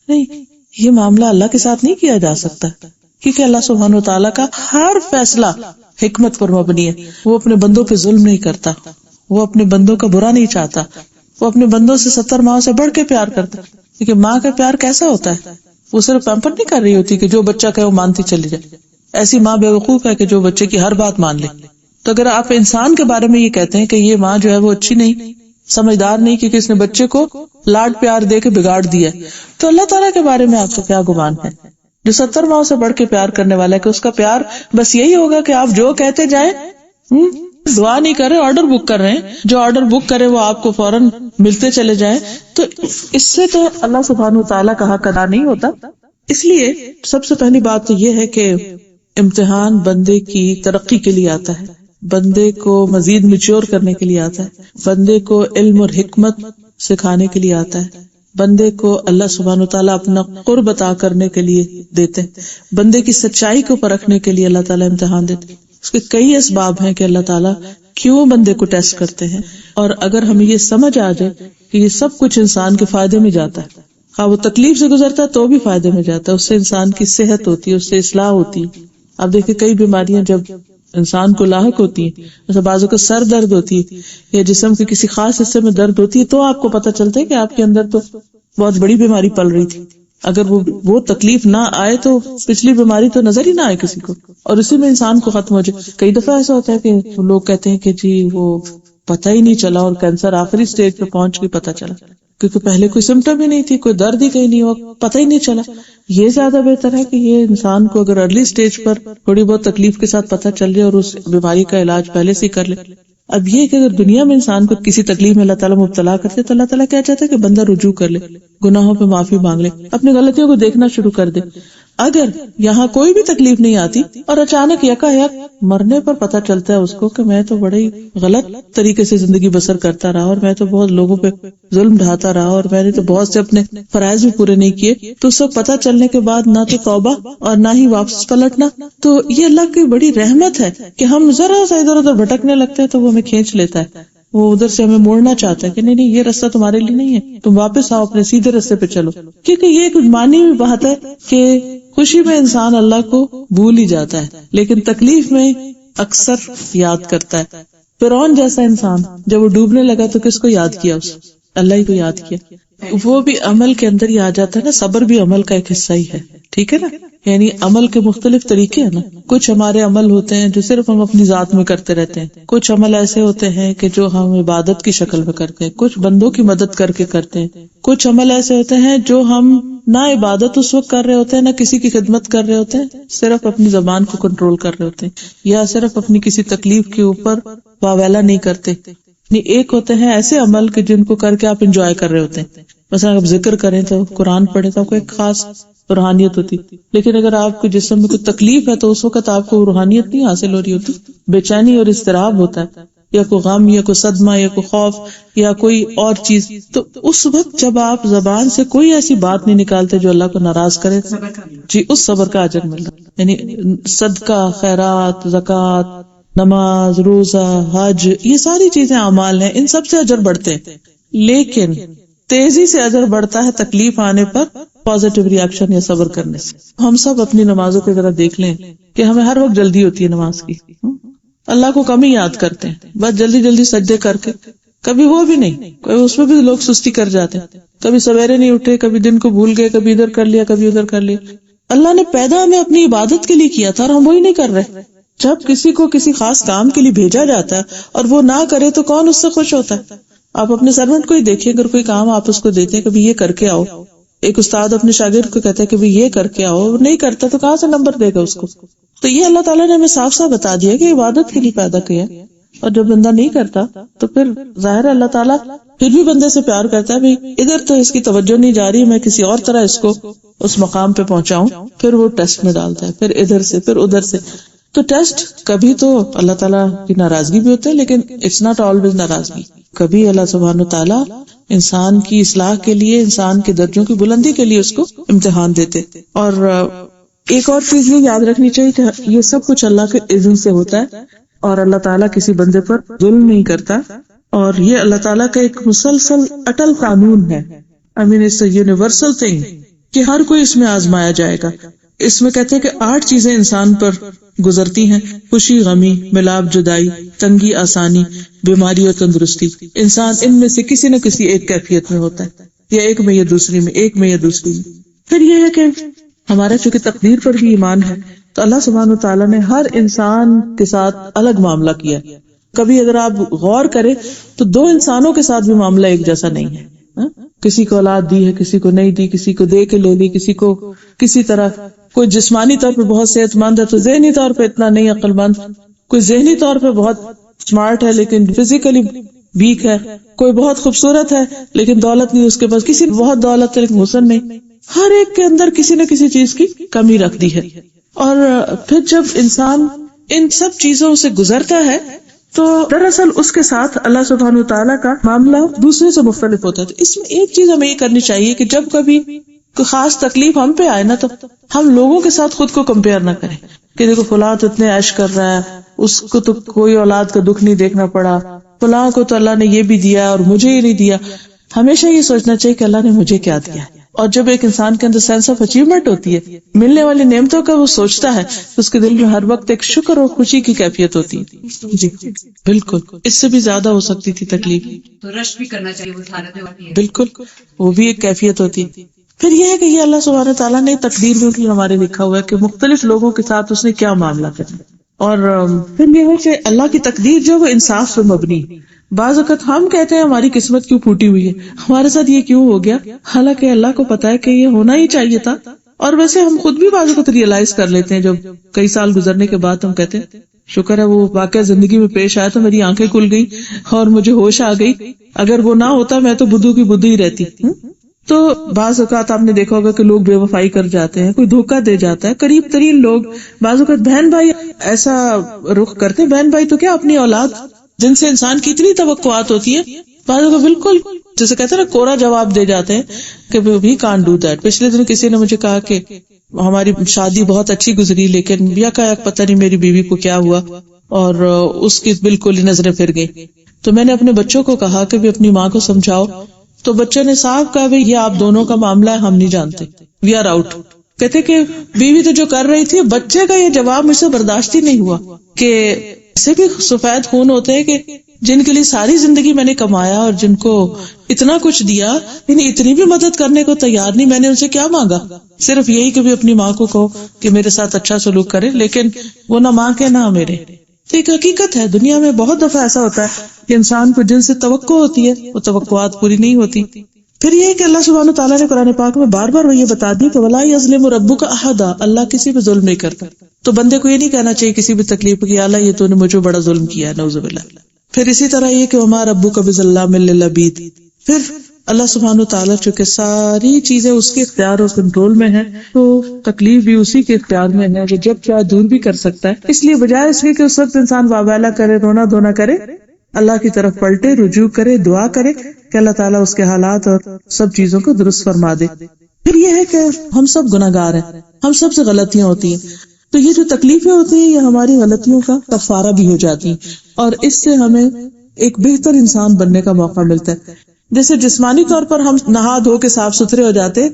نہیں, یہ معاملہ اللہ کے ساتھ نہیں کیا جا سکتا, کیونکہ اللہ سبحانہ وتعالیٰ کا ہر فیصلہ حکمت پر مبنی ہے. وہ اپنے بندوں پہ ظلم نہیں کرتا, وہ اپنے بندوں کا برا نہیں چاہتا, وہ اپنے بندوں سے 70 ماہ سے بڑھ کے پیار کرتا. کیونکہ ماں کا پیار کیسا ہوتا ہے, وہ صرف پیمپر نہیں کر رہی ہوتی کہ جو بچہ کہے وہ مانتی چلی جائے. ایسی ماں بے وقوف ہے کہ جو بچے کی ہر بات مان لے. تو اگر آپ انسان کے بارے میں یہ کہتے ہیں کہ یہ ماں جو ہے وہ اچھی نہیں, سمجھدار نہیں, کیونکہ اس نے بچے کو لاڈ پیار دے کے بگاڑ دیا, تو اللہ تعالیٰ کے بارے میں آپ کو کیا گمان ہے جو 70 ماہ سے بڑھ کے پیار کرنے والا ہے کہ اس کا پیار بس یہی ہوگا کہ آپ جو کہتے جائیں, دعا نہیں کر رہے, آرڈر بک کر رہے ہیں, جو آرڈر بک کرے وہ آپ کو فوراً ملتے چلے جائیں. تو اس سے تو اللہ سبحانہ وتعالیٰ کا حق ادا نہیں ہوتا. اس لیے سب سے پہلی بات تو یہ ہے کہ امتحان بندے کی ترقی کے لیے آتا ہے, بندے کو مزید میچور کرنے کے لیے آتا ہے, بندے کو علم اور حکمت سکھانے کے لیے آتا ہے, بندے کو اللہ سبحانہ وتعالیٰ اپنا قرب عطا کرنے کے لیے دیتے ہیں, بندے کی سچائی کو پرکھنے کے لیے اللہ تعالیٰ امتحان دیتے. اس کے کئی اسباب ہیں کہ اللہ تعالیٰ کیوں بندے کو ٹیسٹ کرتے ہیں. اور اگر ہمیں یہ سمجھ آ جائے کہ یہ سب کچھ انسان کے فائدے میں جاتا ہے, ہاں وہ تکلیف سے گزرتا ہے تو بھی فائدے میں جاتا ہے, اس سے انسان کی صحت ہوتی ہے, اس سے اصلاح ہوتی ہے. اب دیکھیں کئی بیماریاں جب انسان کو لاحق ہوتی ہیں, جیسے بعضوں کو سر درد ہوتی ہے یا جسم کے کسی خاص حصے میں درد ہوتی ہے, تو آپ کو پتہ چلتا ہے کہ آپ کے اندر تو بہت بڑی بیماری پل رہی تھی. اگر وہ تکلیف نہ آئے تو پچھلی بیماری تو نظر ہی نہ آئے کسی کو, اور اسی میں انسان کو ختم ہو جائے. کئی دفعہ ایسا ہوتا ہے کہ لوگ کہتے ہیں کہ جی وہ پتہ ہی نہیں چلا اور کینسر آخری سٹیج پہ پہنچ کے پتہ چلا, کیونکہ پہلے کوئی سمٹم ہی نہیں تھی, کوئی درد ہی کہیں نہیں ہوا, پتہ ہی نہیں چلا. یہ زیادہ بہتر ہے کہ یہ انسان کو اگر ارلی سٹیج پر تھوڑی بہت تکلیف کے ساتھ پتہ چل جائے اور اس بیماری کا علاج پہلے سے کر لے. اب یہ کہ اگر دنیا میں انسان کو کسی تکلیف میں اللہ تعالیٰ مبتلا کرتے تو اللہ تعالیٰ کیا چاہتا ہے کہ بندہ رجوع کر لے, گناہوں پہ معافی مانگ لے, اپنی غلطیوں کو دیکھنا شروع کر دے. اگر یہاں کوئی بھی تکلیف نہیں آتی اور اچانک یکا یک مرنے پر پتہ چلتا ہے اس کو کہ میں تو بڑے غلط طریقے سے زندگی بسر کرتا رہا اور میں تو بہت لوگوں پہ ظلم ڈھاتا رہا اور میں نے تو بہت سے اپنے فرائض بھی پورے نہیں کیے, تو اس وقت پتہ چلنے کے بعد نہ تو توبہ اور نہ ہی واپس پلٹنا. تو یہ اللہ کی بڑی رحمت ہے کہ ہم ذرا سا ادھر ادھر بھٹکنے لگتے ہیں تو وہ ہمیں کھینچ لیتا ہے, وہ ادھر سے ہمیں موڑنا چاہتا ہے کہ نہیں یہ راستہ تمہارے لیے نہیں ہے, تم واپس آؤ, اپنے سیدھے راستے پہ چلو. کیونکہ یہ ایک معنی بھی بات ہے کہ خوشی میں انسان اللہ کو بھول ہی جاتا ہے لیکن تکلیف میں اکثر یاد کرتا ہے. فرعون جیسا انسان جب وہ ڈوبنے لگا تو کس کو یاد کیا؟ اس اللہ ہی کو یاد کیا. وہ بھی عمل کے اندر ہی آ جاتا ہے نا, صبر بھی عمل کا ایک حصہ ہی ہے, ٹھیک ہے نا. یعنی عمل کے مختلف طریقے ہیں نا, کچھ ہمارے عمل ہوتے ہیں جو صرف ہم اپنی ذات میں کرتے رہتے ہیں, کچھ عمل ایسے ہوتے ہیں کہ جو ہم عبادت کی شکل میں کرتے ہیں, کچھ بندوں کی مدد کر کے کرتے ہیں, کچھ عمل ایسے ہوتے ہیں جو ہم نہ عبادت اس وقت کر رہے ہوتے ہیں نہ کسی کی خدمت کر رہے ہوتے ہیں, صرف اپنی زبان کو کنٹرول کر رہے ہوتے ہیں یا صرف اپنی کسی تکلیف کے اوپر واویلا نہیں کرتے. ایک ہوتے ہیں ایسے عمل کہ جن کو کر کے آپ انجوائے کر رہے ہوتے ہیں, مثلا آپ ذکر کریں تو قرآن پڑھیں تو آپ کو ایک خاص روحانیت ہوتی, لیکن اگر آپ کے جسم میں کوئی تکلیف ہے تو اس وقت آپ کو روحانیت نہیں حاصل ہو رہی ہوتی, بے چینی اور اضطراب ہوتا ہے, یا کوئی غم یا کوئی صدمہ یا کوئی خوف یا کوئی اور چیز. تو اس وقت جب آپ زبان سے کوئی ایسی بات نہیں نکالتے جو اللہ کو ناراض کرے, جی اس صبر کا اجر مل رہا. یعنی صدقہ, خیرات, زکوٰۃ, نماز, روزہ, حج, یہ ساری چیزیں اعمال ہیں, ان سب سے اجر بڑھتے ہیں, لیکن تیزی سے اجر بڑھتا ہے تکلیف آنے پر پازیٹیو ریاکشن یا صبر کرنے سے. ہم سب اپنی نمازوں کی طرح دیکھ لیں کہ ہمیں ہر وقت جلدی ہوتی ہے نماز کی, اللہ کو کم ہی یاد کرتے ہیں, بس جلدی جلدی سجدے کر کے, کبھی وہ بھی نہیں, اس میں بھی لوگ سستی کر جاتے ہیں, کبھی سویرے نہیں اٹھے, کبھی دن کو بھول گئے, کبھی ادھر کر لیا کبھی ادھر کر لیا. اللہ نے پیدا ہمیں اپنی عبادت کے لیے کیا تھا اور ہم وہی نہیں کر رہے. جب کسی کو کسی خاص کام کے لیے بھیجا جاتا ہے اور وہ نہ کرے تو کون اس سے خوش ہوتا ہے؟ آپ اپنے سرونٹ کو ہی دیکھیے, اگر کوئی کام آپ اس کو دیتے ہیں کبھی یہ کر کے آؤ, ایک استاد اپنے شاگرد کو کہتا ہے کہ یہ کر کے آؤ, وہ نہیں کرتا تو کہاں سے نمبر دے گا اس کو؟ تو یہ اللہ تعالیٰ نے ہمیں صاف صاف بتا دیا کہ عبادت کے لیے پیدا کیا, اور جب بندہ نہیں کرتا تو پھر ظاہر اللہ تعالیٰ پھر بھی بندے سے پیار کرتا ہے، بھائی ادھر تو اس کی توجہ نہیں جا رہی، میں کسی اور طرح اس کو اس مقام پہ پہنچاؤں، پھر وہ ٹیسٹ میں ڈالتا ہے، پھر ادھر سے پھر ادھر سے. تو ٹیسٹ کبھی تو اللہ تعالیٰ کی ناراضگی بھی ہوتے ہے، لیکن اٹس ناٹ آلویز ناراضگی. کبھی اللہ سبحانہ وتعالیٰ انسان کی اصلاح کے لیے، انسان کے درجوں کی بلندی کے لیے اس کو امتحان دیتے. اور ایک اور چیز یہ یاد رکھنی چاہیے کہ یہ سب کچھ اللہ کے اذن سے ہوتا ہے، اور اللہ تعالیٰ کسی بندے پر ظلم نہیں کرتا، اور یہ اللہ تعالیٰ کا ایک مسلسل اٹل قانون ہے. I mean it's a universal thing کہ ہر کوئی اس میں آزمایا جائے گا. اس میں کہتے ہیں کہ 8 چیزیں انسان پر گزرتی ہیں: خوشی، غمی، ملاپ، جدائی، تنگی، آسانی، بیماری اور تندرستی. انسان ان میں سے کسی نہ کسی ایک کیفیت میں ہوتا ہے، یا ایک میں یا دوسری میں، ایک میں یا دوسری میں. پھر یہ ہے کہ ہمارا چونکہ تقدیر پر بھی ایمان ہے، تو اللہ سبحانہ وتعالیٰ نے ہر انسان کے ساتھ الگ معاملہ کیا. کبھی اگر آپ غور کریں تو 2 انسانوں کے ساتھ بھی معاملہ ایک جیسا نہیں ہے. کسی کو اولاد دی ہے، کسی کو نہیں دی، کسی کو دے کے لے لی، کسی کو کسی طرح. کوئی جسمانی طور پہ بہت صحت مند ہے تو ذہنی طور پہ اتنا نہیں عقل مند. کوئی ذہنی طور پہ بہت اسمارٹ ہے لیکن فزیکلی ویک ہے. کوئی بہت خوبصورت ہے لیکن دولت نہیں اس کے پاس. کسی بہت دولت ہے لیکن حسن نہیں. ہر ایک کے اندر کسی نہ کسی چیز کی کمی رکھ دی ہے. اور پھر جب انسان ان سب چیزوں سے گزرتا ہے تو دراصل اس کے ساتھ اللہ سبحانہ وتعالیٰ کا معاملہ دوسرے سے مختلف ہوتا ہے. تو اس میں ایک چیز ہمیں یہ کرنی چاہیے کہ جب کبھی کوئی خاص تکلیف ہم پہ آئے نا، تو ہم لوگوں کے ساتھ خود کو کمپیئر نہ کریں کہ دیکھو فلاں تو اتنے عیش کر رہا ہے، اس کو تو کوئی اولاد کا دکھ نہیں دیکھنا پڑا، فلاں کو تو اللہ نے یہ بھی دیا اور مجھے یہ نہیں دیا. ہمیشہ یہ سوچنا چاہیے کہ اللہ نے مجھے کیا دیا. اور جب ایک انسان کے اندر سینس آف اچیومنٹ ہوتی ہے، ملنے والی نعمتوں کا وہ سوچتا ہے، تو اس کے دل میں ہر وقت ایک شکر اور خوشی کی کیفیت ہوتی ہے. جی بالکل، اس سے بھی زیادہ ہو سکتی تھی تکلیف، تو رش بھی کرنا چاہیے، وہ حالت ہوتی ہے. بالکل وہ بھی ایک کیفیت ہوتی. پھر یہ ہے کہ یہ اللہ سبحانہ تعالیٰ نے تقدیر میں بھی ہمارے لکھا ہوا ہے کہ مختلف لوگوں کے ساتھ اس نے کیا معاملہ کرنا. اور پھر یہ ہے کہ اللہ کی تقدیر جو وہ انصاف پر مبنی. بعض اوقات ہم کہتے ہیں ہماری قسمت کیوں پھوٹی ہوئی ہے، ہمارے ساتھ یہ کیوں ہو گیا، حالانکہ اللہ کو پتا ہے کہ یہ ہونا ہی چاہیے تھا. اور ویسے ہم خود بھی بعض اوقات ریئلائز کر لیتے ہیں جب کئی سال گزرنے کے بعد ہم کہتے ہیں شکر ہے وہ واقعہ زندگی میں پیش آیا تو میری آنکھیں کھل گئی اور مجھے ہوش آ گئی، اگر وہ نہ ہوتا میں تو بدھو کی بدھو ہی رہتی. تو بعض اوقات آپ نے دیکھا ہوگا کہ لوگ بے وفائی کر جاتے ہیں، کوئی دھوکہ دے جاتا ہے. قریب ترین لوگ، بعض اوقات بہن بھائی ایسا رخ کرتے ہیں. بہن بھائی تو کیا، اپنی اولاد جن سے انسان کی اتنی توقعات ہوتی ہے، بعض اوقات بالکل جیسے کہتے ہیں نا کورا جواب دے جاتے ہیں کہ وی کانٹ ڈو دیٹ. پچھلے دن کسی نے مجھے کہا کہ ہماری شادی بہت اچھی گزری لیکن پتہ نہیں میری بیوی کو کیا ہوا اور اس کی بالکل ہی نظریں پھر گئی. تو میں نے اپنے بچوں کو کہا کہ بھی اپنی ماں کو سمجھاؤ. تو بچوں نے صاف کہا بھائی یہ آپ دونوں کا معاملہ ہے، ہم نہیں جانتے، وی آر آؤٹ. کہتے کہ بیوی تو جو کر رہی تھی. بچے کا یہ جواب مجھ سے برداشت ہی نہیں ہوا کہ ایسے بھی سفید خون ہوتے ہیں کہ جن کے لیے ساری زندگی میں نے کمایا اور جن کو اتنا کچھ دیا، انہیں اتنی بھی مدد کرنے کو تیار نہیں. میں نے ان سے کیا مانگا، صرف یہی کہ بھی اپنی ماں کو کہو کہ میرے ساتھ اچھا سلوک کرے، لیکن وہ نہ ماں کے نہ میرے. تو ایک حقیقت ہے، دنیا میں بہت دفعہ ایسا ہوتا ہے کہ انسان کو جن سے توقع ہوتی ہے وہ توقعات پوری نہیں ہوتی. پھر یہ کہ اللہ سبحانہ تعالیٰ نے قرآن پاک میں بار بار وہ یہ بتا دی کہ وَلَا يَظْلِمُ رَبُّكَ أَحَدًا، اللہ کسی پہ ظلم نہیں کرتا. تو بندے کو یہ نہیں کہنا چاہیے کسی بھی تکلیف کی اللہ یہ تو نے مجھے بڑا ظلم کیا ہے، نعوذ باللہ. پھر اسی طرح یہ کہ وَمَا رَبُّكَ بِظَلَّامٍ لِّلْعَبِيدِ. پھر اللہ سبحانہ تعالیٰ چونکہ ساری چیزیں اس کے اختیار اور کنٹرول میں ہیں تو تکلیف بھی اسی کے اختیار میں ہے، وہ جب چاہے دور بھی کر سکتا ہے. اس لیے بجائے اس کے کہ اس وقت انسان واویلا کرے، رونا دھونا کرے، اللہ کی طرف پلٹے، رجوع کرے، دعا کرے کہ اللہ تعالیٰ اس کے حالات اور سب چیزوں کو درست فرما دے. پھر یہ ہے کہ ہم سب گناہگار ہیں، ہم سب سے غلطیاں ہوتی ہیں. تو یہ جو تکلیفیں ہوتی ہیں یہ ہماری غلطیوں کا کفارہ بھی ہو جاتی ہیں اور اس سے ہمیں ایک بہتر انسان بننے کا موقع ملتا ہے. جیسے جسمانی طور پر ہم نہا دھو کے صاف ستھرے ہو جاتے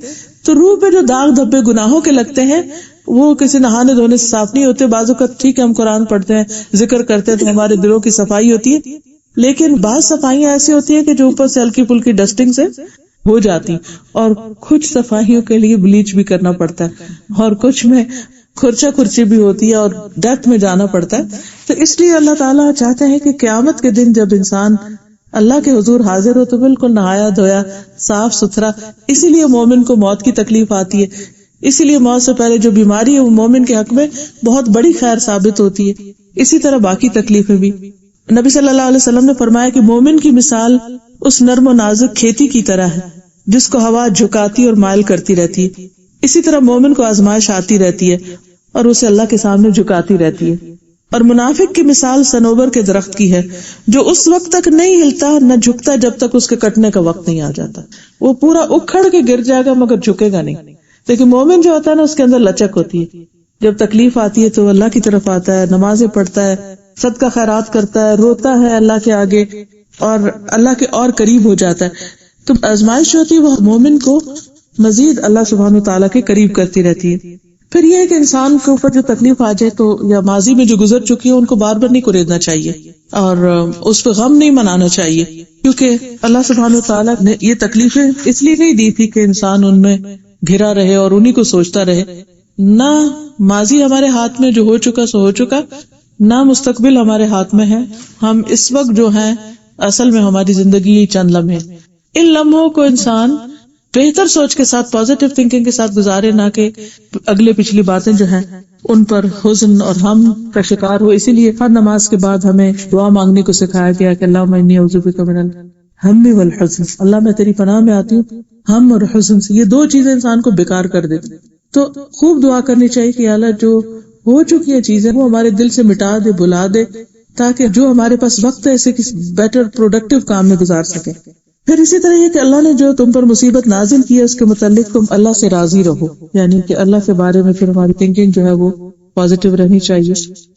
تو روح پہ جو داغ دھبے گناہوں کے لگتے ہیں وہ کسی نہانے دھونے سے صاف نہیں ہوتے. بعض اوقات ٹھیک ہے ہم قرآن پڑھتے ہیں، ذکر کرتے ہیں تو ہمارے دلوں کی صفائی ہوتی ہے، لیکن بعض صفائیاں ایسی ہوتی ہیں کہ جو اوپر سے ہلکی پھلکی ڈسٹنگ سے ہو جاتی، اور کچھ صفائیوں کے لیے بلیچ بھی کرنا پڑتا ہے اور کچھ میں کھرچا کھرچی بھی ہوتی ہے اور ڈیتھ میں جانا پڑتا ہے. تو اس لیے اللہ تعالیٰ چاہتے ہیں کہ قیامت کے دن جب انسان اللہ کے حضور حاضر ہو تو بالکل نہایا دھویا صاف ستھرا. اسی لیے مومن کو موت کی تکلیف آتی ہے، اسی لیے موت سے پہلے جو بیماری ہے وہ مومن کے حق میں بہت بڑی خیر ثابت ہوتی ہے. اسی طرح باقی تکلیفیں بھی. نبی صلی اللہ علیہ وسلم نے فرمایا کہ مومن کی مثال اس نرم و نازک کھیتی کی طرح ہے جس کو ہوا جھکاتی اور مائل کرتی رہتی ہے، اسی طرح مومن کو آزمائش آتی رہتی ہے اور اسے اللہ کے سامنے جھکاتی رہتی ہے۔ اور منافق کی مثال صنوبر کے درخت کی ہے جو اس وقت تک نہیں ہلتا نہ جھکتا جب تک اس کے کٹنے کا وقت نہیں آ جاتا۔ وہ پورا اکھڑ کے گر جائے گا مگر جھکے گا نہیں، لیکن مومن جو ہوتا ہے نا اس کے اندر لچک ہوتی ہے، جب تکلیف آتی ہے تو اللہ کی طرف آتا ہے، نمازیں پڑھتا ہے، صدقہ خیرات کرتا ہے، روتا ہے اللہ کے آگے اور اللہ کے اور قریب ہو جاتا ہے۔ تو آزمائش جو ہوتی ہے وہ مومن کو مزید اللہ سبحانہ وتعالیٰ کے قریب کرتی رہتی ہے۔ پھر یہ ہے کہ انسان کے اوپر جو تکلیف آ جائے تو یا ماضی میں جو گزر چکی ہے ان کو بار بار نہیں کریدنا چاہیے اور اس پہ غم نہیں منانا چاہیے، کیونکہ اللہ سبحانہ وتعالیٰ نے یہ تکلیفیں اس لیے نہیں دی تھی کہ انسان ان میں گھرا رہے اور انہی کو سوچتا رہے۔ نہ ماضی ہمارے ہاتھ میں جو ہو چکا سو ہو چکا، نہ مستقبل ہمارے ہاتھ میں ہے۔ ہم اس وقت جو ہیں اصل میں ہماری زندگی یہ چند لمحے، ان لمحوں کو انسان بہتر سوچ کے ساتھ، پازیٹیو تھنکنگ کے ساتھ گزارے، نہ کہ اگلے پچھلی باتیں جو ہیں ان پر حزن اور غم کا شکار ہو۔ اسی لیے ہر نماز کے بعد ہمیں دعا مانگنے کو سکھایا گیا کہ اللہم انی اعوذ بک من الہم والحزن، اللہ میں تیری پناہ میں آتی ہوں ہم اور حزن سے۔ یہ دو چیزیں انسان کو بیکار کر دیتی، تو خوب دعا کرنی چاہیے کہ اللہ جو ہو چکی ہیں چیزیں وہ ہمارے دل سے مٹا دے، بلا دے، تاکہ جو ہمارے پاس وقت ہے اسے کسی بیٹر پروڈکٹیو کام میں گزار سکے۔ پھر اسی طرح یہ کہ اللہ نے جو تم پر مصیبت نازل کی ہے اس کے متعلق تم اللہ سے راضی رہو، یعنی کہ اللہ کے بارے میں پھر ہماری تھنکنگ جو ہے وہ پازیٹیو رہنی چاہیے۔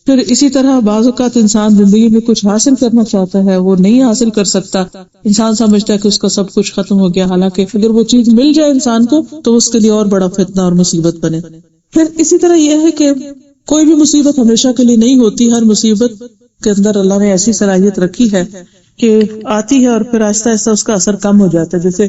پھر اسی طرح بعض اوقات انسان زندگی میں کچھ حاصل کرنا چاہتا ہے، وہ نہیں حاصل کر سکتا، انسان سمجھتا ہے کہ اس کا سب کچھ ختم ہو گیا، حالانکہ اگر وہ چیز مل جائے انسان کو تو اس کے لیے اور بڑا فتنہ اور مصیبت بنے۔ پھر اسی طرح یہ ہے کہ کوئی بھی مصیبت ہمیشہ کے لیے نہیں ہوتی، ہر مصیبت کے اندر اللہ نے ایسی صلاحیت رکھی ہے کہ آتی ہے اور پھر آہستہ آہستہ اس کا اثر کم ہو جاتا ہے۔ جیسے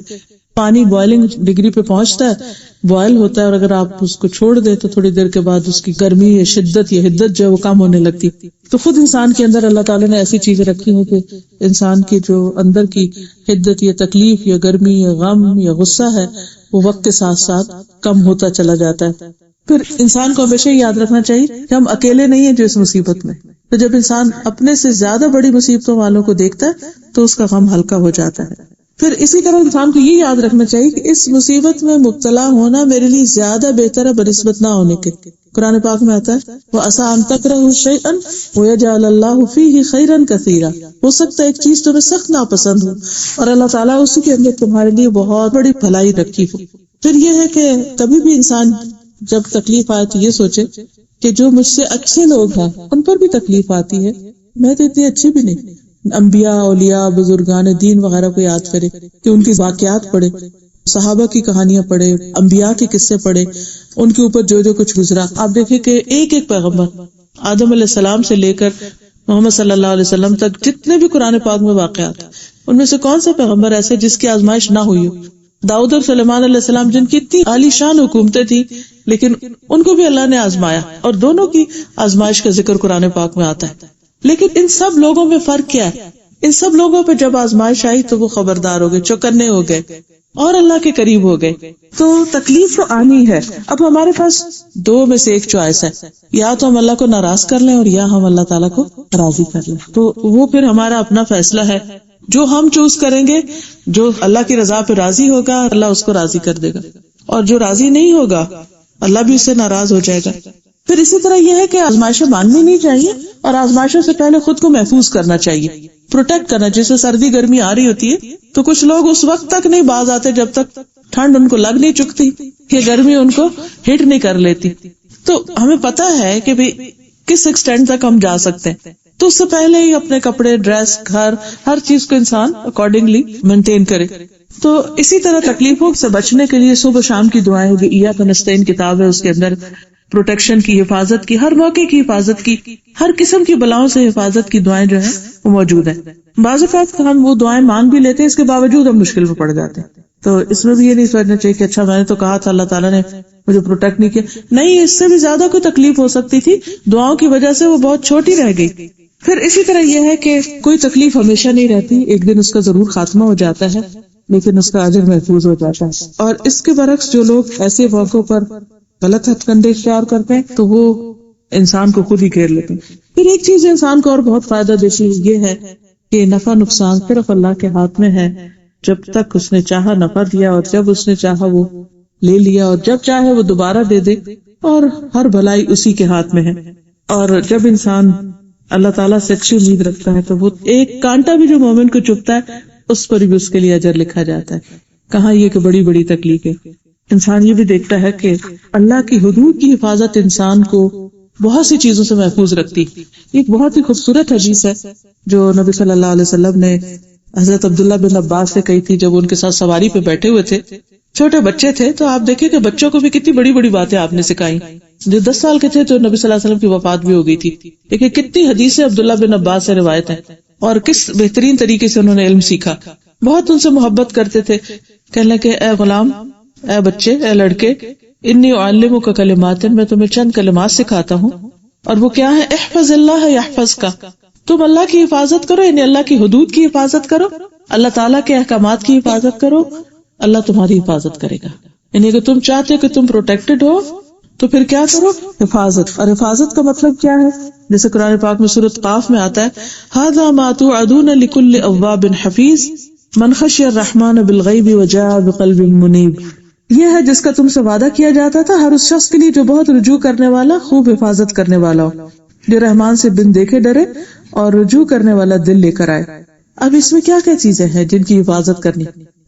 پانی بوائلنگ ڈگری پہ پہنچتا ہے، بوائل ہوتا ہے، اور اگر آپ اس کو چھوڑ دیں تو تھوڑی دیر کے بعد اس کی گرمی یا شدت یا حدت جو ہے وہ کم ہونے لگتی۔ تو خود انسان کے اندر اللہ تعالیٰ نے ایسی چیزیں رکھی ہیں کہ انسان کی جو اندر کی حدت یا تکلیف یا گرمی یا غم یا غصہ ہے وہ وقت کے ساتھ ساتھ کم ہوتا چلا جاتا ہے۔ پھر انسان کو ہمیشہ یاد رکھنا چاہیے کہ ہم اکیلے نہیں ہیں جو اس مصیبت میں، تو جب انسان اپنے سے زیادہ بڑی مصیبتوں والوں کو دیکھتا ہے تو اس کا غم ہلکا ہو جاتا ہے۔ پھر اسی طرح انسان کو یہ یاد رکھنا چاہیے کہ اس مصیبت میں مبتلا ہونا میرے لیے زیادہ بہتر ہے بنسبت نہ ہونے کے۔ قرآن پاک میں آتا ہے وَعَسَىٰ أَن تَكْرَهُوا شَيْئًا وَيَجْعَلَ اللَّهُ فِيهِ خَيْرًا كَثِيرًا، ہو سکتا ہے ایک چیز تمہیں سخت ناپسند ہو اور اللہ تعالیٰ اسی کے اندر تمہارے لیے بہت بڑی بھلائی رکھی ہو۔ پھر یہ ہے کہ کبھی بھی انسان جب تکلیف آئے تو یہ سوچے کہ جو مجھ سے اچھے لوگ ہیں ان پر بھی تکلیف آتی ہے، میں تو اتنی اچھی بھی نہیں۔ انبیاء، اولیاء، بزرگان دین وغیرہ کو یاد کرے کہ ان کی واقعات پڑھے، صحابہ کی کہانیاں پڑھے، انبیاء کے قصے پڑھے، ان کے اوپر جو جو کچھ گزرا۔ آپ دیکھیں کہ ایک ایک پیغمبر آدم علیہ السلام سے لے کر محمد صلی اللہ علیہ وسلم تک جتنے بھی قرآن پاک میں واقعات، ان میں سے کون سا پیغمبر ایسے جس کی آزمائش نہ ہوئی ہو؟ داؤد اور سلیمان علیہ السلام جن کی اتنی عالی شان حکومتیں تھیں لیکن ان کو بھی اللہ نے آزمایا، اور دونوں کی آزمائش کا ذکر قرآن پاک میں آتا ہے۔ لیکن ان سب لوگوں میں فرق کیا ہے؟ ان سب لوگوں پہ جب آزمائش آئی تو وہ خبردار ہو گئے، چوکنے ہو گئے اور اللہ کے قریب ہو گئے۔ تو تکلیف تو آنی ہے۔ اب ہمارے پاس دو میں سے ایک چوائس ہے، یا تو ہم اللہ کو ناراض کر لیں اور یا ہم اللہ تعالیٰ کو راضی کر لیں۔ تو وہ پھر ہمارا اپنا فیصلہ ہے، جو ہم چوز کریں گے، جو اللہ کی رضا پہ راضی ہوگا اللہ اس کو راضی کر دے گا، اور جو راضی نہیں ہوگا اللہ بھی اس سے ناراض ہو جائے گا۔ پھر اسی طرح یہ ہے کہ آزمائشیں ماننی نہیں چاہیے اور آزمائشوں سے پہلے خود کو محفوظ کرنا چاہیے، پروٹیکٹ کرنا۔ جیسے سردی گرمی آ رہی ہوتی ہے تو کچھ لوگ اس وقت تک نہیں باز آتے جب تک ٹھنڈ ان کو لگ نہیں چکتی، کہ گرمی ان کو ہٹ نہیں کر لیتی۔ تو ہمیں پتا ہے کہ بھئی کس ایکسٹینٹ تک ہم جا سکتے ہیں، تو اس سے پہلے ہی اپنے کپڑے، ڈریس، گھر، ہر چیز کو انسان اکارڈنگلی مینٹین کرے۔ تو اسی طرح تکلیفوں سے بچنے کے لیے صبح شام کی دعائیں ہوگی، ایاک نستعین کتاب ہے، اس کے اندر پروٹیکشن کی، حفاظت کی، ہر موقع کی حفاظت کی، ہر قسم کی بلاؤں سے حفاظت کی دعائیں جو ہیں وہ موجود ہیں۔ بعض اوقات ہم وہ دعائیں مانگ بھی لیتے ہیں، اس کے باوجود ہم مشکل میں پڑ جاتے ہیں۔ تو اس میں بھی یہ نہیں سوچنا چاہیے کہ اچھا میں نے تو کہا تھا اللہ تعالیٰ نے مجھے پروٹیکٹ نہیں کیا، نہیں، اس سے بھی زیادہ کوئی تکلیف ہو سکتی تھی، دعاؤں کی وجہ سے وہ بہت چھوٹی رہ گئی۔ پھر اسی طرح یہ ہے کہ کوئی تکلیف ہمیشہ نہیں رہتی، ایک دن اس کا ضرور خاتمہ ہو جاتا ہے، لیکن اس کا اجر محفوظ ہو جاتا ہے۔ اور اس کے برعکس جو لوگ ایسے موقعوں پر غلط ہتھ کنڈے اختیار کرتے ہیں تو وہ انسان کو خود ہی گھیر لیتے ہیں۔ پھر ایک چیز انسان کو اور بہت فائدہ دیتی ہے، یہ ہے کہ نفع نقصان صرف اللہ کے ہاتھ میں ہے. جب تک اس نے چاہا نفع دیا، اور جب اس نے چاہا وہ لے لیا، اور جب چاہے وہ دوبارہ دے دے، اور ہر بھلائی اسی کے ہاتھ میں ہے. اور جب انسان اللہ تعالیٰ سے اچھی امید رکھتا ہے تو وہ ایک کانٹا بھی جو مومن کو چبھتا ہے اس پر بھی اس کے لیے اجر لکھا جاتا ہے. کہاں یہ کہ بڑی بڑی تکلیفیں. انسان یہ بھی دیکھتا ہے کہ اللہ کی حدود کی حفاظت انسان کو بہت سی چیزوں سے محفوظ رکھتی. ایک بہت ہی خوبصورت حدیث ہے جو نبی صلی اللہ علیہ وسلم نے حضرت عبداللہ بن عباس سے کہی تھی جب ان کے ساتھ سواری پہ بیٹھے ہوئے تھے. چھوٹے بچے تھے تو آپ دیکھیں کہ بچوں کو بھی کتنی بڑی بڑی باتیں آپ نے سکھائی. جو 10 سال کے تھے تو نبی صلی اللہ علیہ وسلم کی وفات بھی ہو گئی تھی. لیکن کتنی حدیثیں عبداللہ بن عباس سے روایت ہیں اور کس بہترین طریقے سے انہوں نے علم سیکھا. بہت ان سے محبت کرتے تھے. کہنے لگے اے غلام، اے بچے، اے لڑکے، انی اعلمک کلمات، میں تمہیں چند کلمات سکھاتا ہوں. اور وہ کیا ہے؟ احفظ اللہ یحفظک، تم اللہ کی حفاظت کرو، یعنی اللہ کی حدود کی حفاظت کرو، اللہ تعالیٰ کے احکامات کی حفاظت کرو، اللہ تمہاری حفاظت کرے گا. یعنی اگر تم چاہتے ہو کہ تم پروٹیکٹڈ ہو تو پھر کیا کرو؟ حفاظت. اور حفاظت کا مطلب کیا ہے؟ جیسے قرآن پاک میں سورۃ قاف میں آتا ہے ھذا ما توعدون لکل اواب حفیظ من خشی الرحمن بالغیب وجاء بقلب منیب. یہ ہے جس کا تم سے وعدہ کیا جاتا تھا ہر اس شخص کے لیے جو بہت رجوع کرنے والا، خوب حفاظت کرنے والا ہو، جو رحمان سے بن دیکھے ڈرے اور رجوع کرنے والا دل لے کر آئے. اب اس میں کیا کیا چیزیں ہیں جن کی حفاظت کرنی؟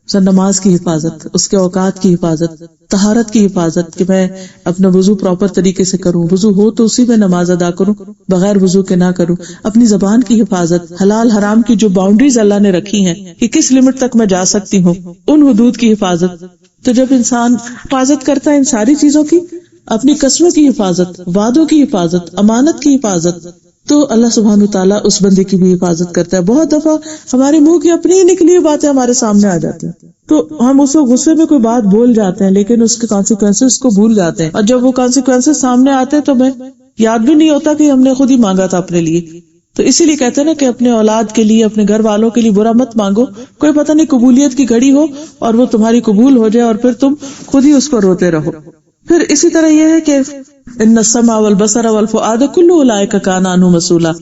نماز کی حفاظت، اس کے اوقات کی حفاظت، طہارت کی حفاظت کہ میں اپنا وضو پراپر طریقے سے کروں، وضو ہو تو اسی میں نماز ادا کروں، بغیر وضو کے نہ کروں. اپنی زبان کی حفاظت، حلال حرام کی جو باؤنڈریز اللہ نے رکھی ہیں کہ کس لمٹ تک میں جا سکتی ہوں، ان حدود کی حفاظت. تو جب انسان حفاظت کرتا ہے ان ساری چیزوں کی، اپنی قسموں کی حفاظت، وعدوں کی حفاظت، امانت کی حفاظت، تو اللہ سبحانہ وتعالیٰ اس بندے کی بھی حفاظت کرتا ہے. بہت دفعہ ہمارے منہ کی اپنی ہی نکلی ہوئی باتیں ہمارے سامنے آ جاتی ہیں تو ہم اس کو غصے میں کوئی بات بول جاتے ہیں لیکن اس کے کانسیکوینسز کو بھول جاتے ہیں. اور جب وہ کانسیکوینسز سامنے آتے ہیں تو ہمیں یاد بھی نہیں ہوتا کہ ہم نے خود ہی مانگا تھا اپنے لیے. تو اسی لیے کہتے ہیں نا کہ اپنے اولاد کے لیے، اپنے گھر والوں کے لیے برا مت مانگو. کوئی پتہ نہیں قبولیت کی گھڑی ہو اور وہ تمہاری قبول ہو جائے اور پھر تم خود ہی اس پر روتے رہو. پھر اسی طرح یہ ہے کہ ان السمع والبصر والفؤاد کل اولئک کان عنہ مسئولا.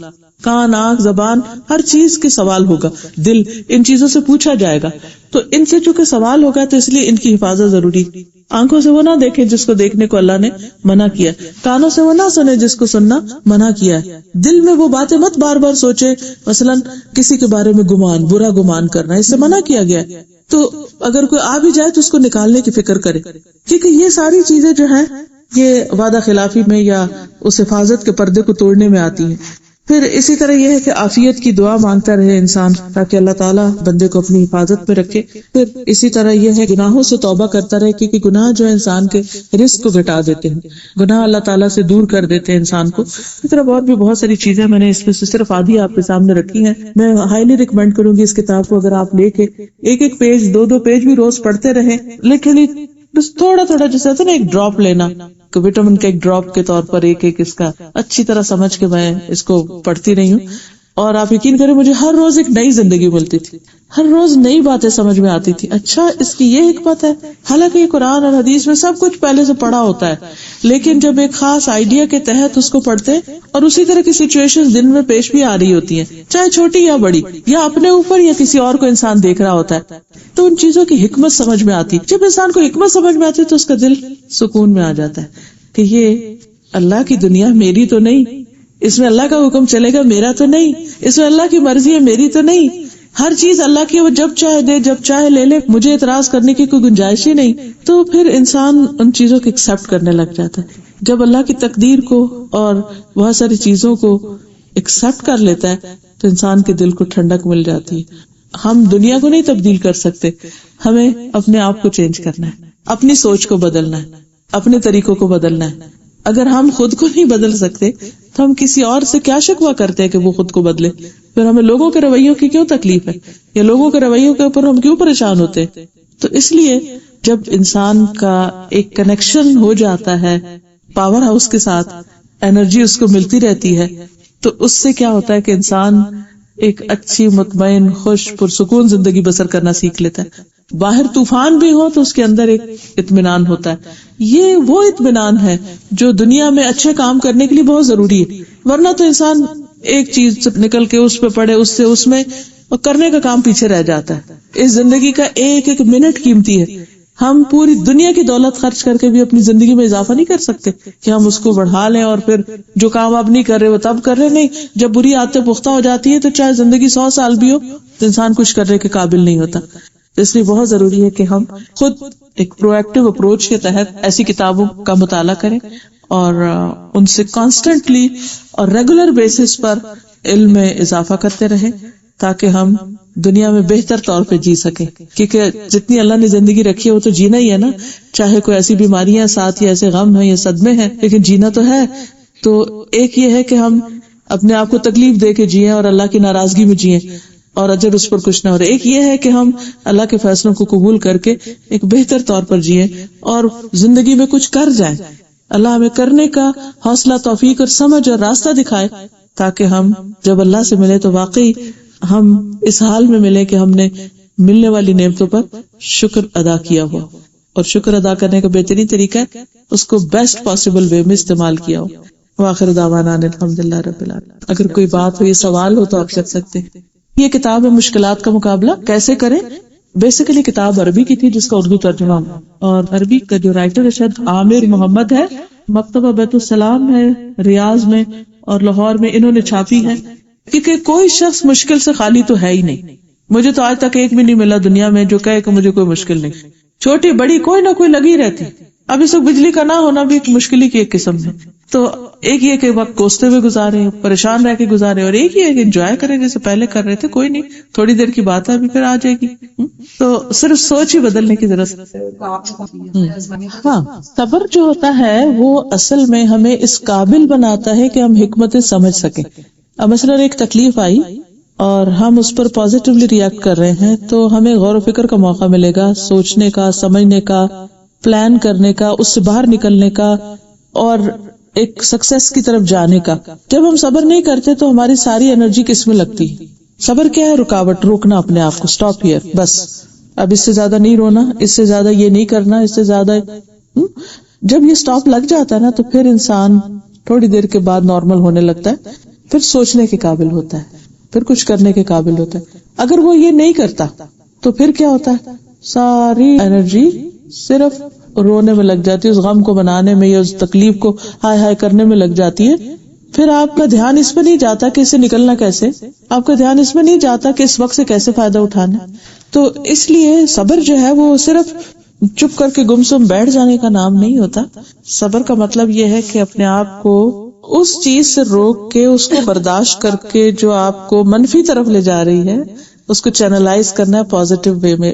کان، آنکھ، زبان، ہر چیز کے سوال ہوگا. دل، ان چیزوں سے پوچھا جائے گا. تو ان سے چونکہ سوال ہوگا تو اس لیے ان کی حفاظت ضروری. آنکھوں سے وہ نہ دیکھیں جس کو دیکھنے کو اللہ نے منع کیا، کانوں سے وہ نہ سنے جس کو سننا منع کیا ہے، دل میں وہ باتیں مت بار بار سوچے، مثلا کسی کے بارے میں گمان، برا گمان کرنا، اس سے منع کیا گیا ہے. تو اگر کوئی آ بھی جائے تو اس کو نکالنے کی فکر کرے، کیونکہ یہ ساری چیزیں جو ہیں یہ وعدہ خلافی میں یا اس حفاظت کے پردے کو توڑنے میں آتی ہیں. پھر اسی طرح یہ ہے کہ عافیت کی دعا مانگتا رہے انسان تاکہ اللہ تعالیٰ بندے کو اپنی حفاظت میں رکھے. پھر اسی طرح یہ ہے گناہوں سے توبہ کرتا رہے، کیونکہ گناہ جو ہے انسان کے رزق کو گھٹا دیتے ہیں، گناہ اللہ تعالیٰ سے دور کر دیتے ہیں انسان کو. اس طرح اور بھی بہت ساری چیزیں میں نے اس میں سے صرف آدھی آپ کے سامنے رکھی ہیں. میں ہائیلی ریکمینڈ کروں گی اس کتاب کو، اگر آپ لے کے ایک پیج، دو پیج بھی روز پڑھتے رہیں، لیکن بس تھوڑا تھوڑا جیسے ہوتا ہے نا ایک ڈراپ لینا، کہ وٹامن کا ایک ڈراپ کے طور پر ایک اس کا اچھی طرح سمجھ کے میں اس کو پڑھتی رہی ہوں. اور آپ یقین کریں مجھے ہر روز ایک نئی زندگی ملتی تھی، ہر روز نئی باتیں سمجھ میں آتی تھی. اچھا اس کی یہ حکمت ہے. حالانکہ یہ قرآن اور حدیث میں سب کچھ پہلے سے پڑھا ہوتا ہے، لیکن جب ایک خاص آئیڈیا کے تحت اس کو پڑھتے اور اسی طرح کی سچویشن دن میں پیش بھی آ رہی ہوتی ہیں، چاہے چھوٹی یا بڑی، یا اپنے اوپر یا کسی اور کو انسان دیکھ رہا ہوتا ہے، تو ان چیزوں کی حکمت سمجھ میں آتی. جب انسان کو حکمت سمجھ میں آتی ہے تو اس کا دل سکون میں آ جاتا ہے کہ یہ اللہ کی دنیا میری تو نہیں، اس میں اللہ کا حکم چلے گا میرا تو نہیں، اس میں اللہ کی مرضی ہے میری تو نہیں، ہر چیز اللہ کی، وہ جب چاہے دے جب چاہے لے لے، مجھے اعتراض کرنے کی کوئی گنجائش ہی نہیں. تو پھر انسان ان چیزوں کو ایکسپٹ کرنے لگ جاتا ہے. جب اللہ کی تقدیر کو اور بہت ساری چیزوں کو ایکسپٹ کر لیتا ہے تو انسان کے دل کو ٹھنڈک مل جاتی ہے. ہم دنیا کو نہیں تبدیل کر سکتے، ہمیں اپنے آپ کو چینج کرنا ہے، اپنی سوچ کو بدلنا ہے، اپنے طریقوں کو بدلنا ہے. اگر ہم خود کو نہیں بدل سکتے تو ہم کسی اور سے کیا شکوہ کرتے ہیں کہ وہ خود کو بدلے؟ پھر ہمیں لوگوں کے رویوں کی کیوں تکلیف ہے، یا لوگوں کے رویوں کے اوپر ہم کیوں پریشان ہوتے ہیں؟ تو اس لیے جب انسان کا ایک کنیکشن ہو جاتا ہے پاور ہاؤس کے ساتھ، انرجی اس کو ملتی رہتی ہے، تو اس سے کیا ہوتا ہے کہ انسان ایک اچھی مطمئن خوش پرسکون زندگی بسر کرنا سیکھ لیتا ہے. باہر طوفان بھی ہو تو اس کے اندر ایک اطمینان ہوتا ہے. یہ وہ اطمینان ہے جو دنیا میں اچھے کام کرنے کے لیے بہت ضروری ہے. ورنہ تو انسان ایک چیز نکل کے اس پہ پڑے اس سے اس میں اور کرنے کا کام پیچھے رہ جاتا ہے. اس زندگی کا ایک ایک منٹ قیمتی ہے. ہم پوری دنیا کی دولت خرچ کر کے بھی اپنی زندگی میں اضافہ نہیں کر سکتے کہ ہم اس کو بڑھا لیں اور پھر جو کام آپ نہیں کر رہے وہ تب کر رہے. نہیں, جب بری عادتیں پختہ ہو جاتی ہے تو چاہے زندگی 100 سال بھی ہو تو انسان کچھ کرنے کے قابل نہیں ہوتا. اس لیے بہت ضروری ہے کہ ہم خود ایک پرو ایکٹیو اپروچ کے تحت ایسی کتابوں کا مطالعہ کریں اور ان سے کانسٹنٹلی اور ریگولر بیسس پر علم میں اضافہ کرتے رہیں تاکہ ہم دنیا میں بہتر طور پہ جی سکیں. کیونکہ جتنی اللہ نے زندگی رکھی ہے وہ تو جینا ہی ہے نا, چاہے کوئی ایسی بیماریاں ساتھ یا ایسے غم ہیں یا صدمے ہیں, لیکن جینا تو ہے. تو ایک یہ ہے کہ ہم اپنے آپ کو تکلیف دے کے جیئیں اور اللہ کی ناراضگی میں جیئیں اور اجر اس پر کچھ نہ ہو رہا. ایک یہ ہے کہ ہم اللہ کے فیصلوں کو قبول کر کے ایک بہتر طور پر جیئیں اور زندگی میں کچھ کر جائیں. اللہ ہمیں کرنے کا حوصلہ, توفیق اور سمجھ اور راستہ دکھائے تاکہ ہم جب اللہ سے ملے تو واقعی ہم اس حال میں ملے کہ ہم نے ملنے والی نعمتوں پر شکر ادا کیا ہوا, اور شکر ادا کرنے کا بہترین طریقہ ہے اس کو بیسٹ پاسبل وے میں استعمال کیا ہو. وآخر دعوانا الحمدللہ رب العالمین. اگر کوئی بات ہو یا سوال ہو تو آپ کر سکتے ہیں. یہ کتاب ہے مشکلات کا مقابلہ کیسے کریں. بیسیکلی کتاب عربی کی تھی جس کا اردو ترجمہ, اور عربی کا جو رائٹر ہے شاید عامر محمد ہے, مکتبہ بیت السلام ہے ریاض میں اور لاہور میں انہوں نے چھاپی ہے. کیونکہ کوئی شخص مشکل سے خالی تو ہے ہی نہیں. مجھے تو آج تک ایک بھی نہیں ملا دنیا میں جو کہے کہ مجھے کوئی مشکل نہیں. چھوٹی بڑی کوئی نہ کوئی لگی رہتی. اب اس وقت بجلی کا نہ ہونا بھی ایک مشکل ہی کی ایک قسم ہے. تو ایک یہ کہ وقت کوستے ہوئے گزارے, پریشان رہ کے گزارے, اور ایک یہ کہ انجوائے کریں جیسے پہلے کر رہے تھے. کوئی نہیں, تھوڑی دیر کی بات ہے, ابھی پھر آ جائے گی. تو صرف سوچ ہی بدلنے کی ضرورت ہے. ہاں, صبر جو ہوتا ہے وہ اصل میں ہمیں اس قابل بناتا ہے کہ ہم حکمتیں سمجھ سکیں. اب مثلا ایک تکلیف آئی اور ہم اس پر پازیٹیولی ریئیکٹ کر رہے ہیں تو ہمیں غور و فکر کا موقع ملے گا, سوچنے کا, سمجھنے کا, پلان کرنے کا, اس سے باہر نکلنے کا اور ایک سکسیس کی طرف جانے کا. جب ہم صبر نہیں کرتے تو ہماری ساری انرجی کس میں لگتی ہے؟ صبر کیا ہے؟ رکاوٹ, روکنا اپنے آپ کو, اسٹاپ ہیئر, بس اب اس سے زیادہ نہیں رونا, اس سے زیادہ یہ نہیں کرنا, اس سے زیادہ. جب یہ اسٹاپ لگ جاتا ہے نا تو پھر انسان تھوڑی دیر کے بعد نارمل ہونے لگتا ہے, پھر سوچنے کے قابل ہوتا ہے, پھر کچھ کرنے کے قابل ہوتا ہے. اگر وہ یہ نہیں کرتا تو پھر کیا ہوتا ہے؟ ساری انرجی صرف رونے میں لگ جاتی ہے, اس غم کو بنانے میں یا اس تکلیف کو ہائے ہائے کرنے میں لگ جاتی ہے. پھر آپ کا دھیان اس پہ نہیں جاتا کہ اسے نکلنا کیسے, آپ کا دھیان اس میں نہیں جاتا کہ اس وقت سے کیسے فائدہ اٹھانا. تو اس لیے صبر جو ہے وہ صرف چپ کر کے گمسم بیٹھ جانے کا نام نہیں ہوتا. صبر کا مطلب یہ ہے کہ اپنے آپ کو اس چیز سے روک کے, اس کو برداشت کر کے جو آپ کو منفی طرف لے جا رہی ہے اس کو چینلائز کرنا ہے, پازیٹیو وے میں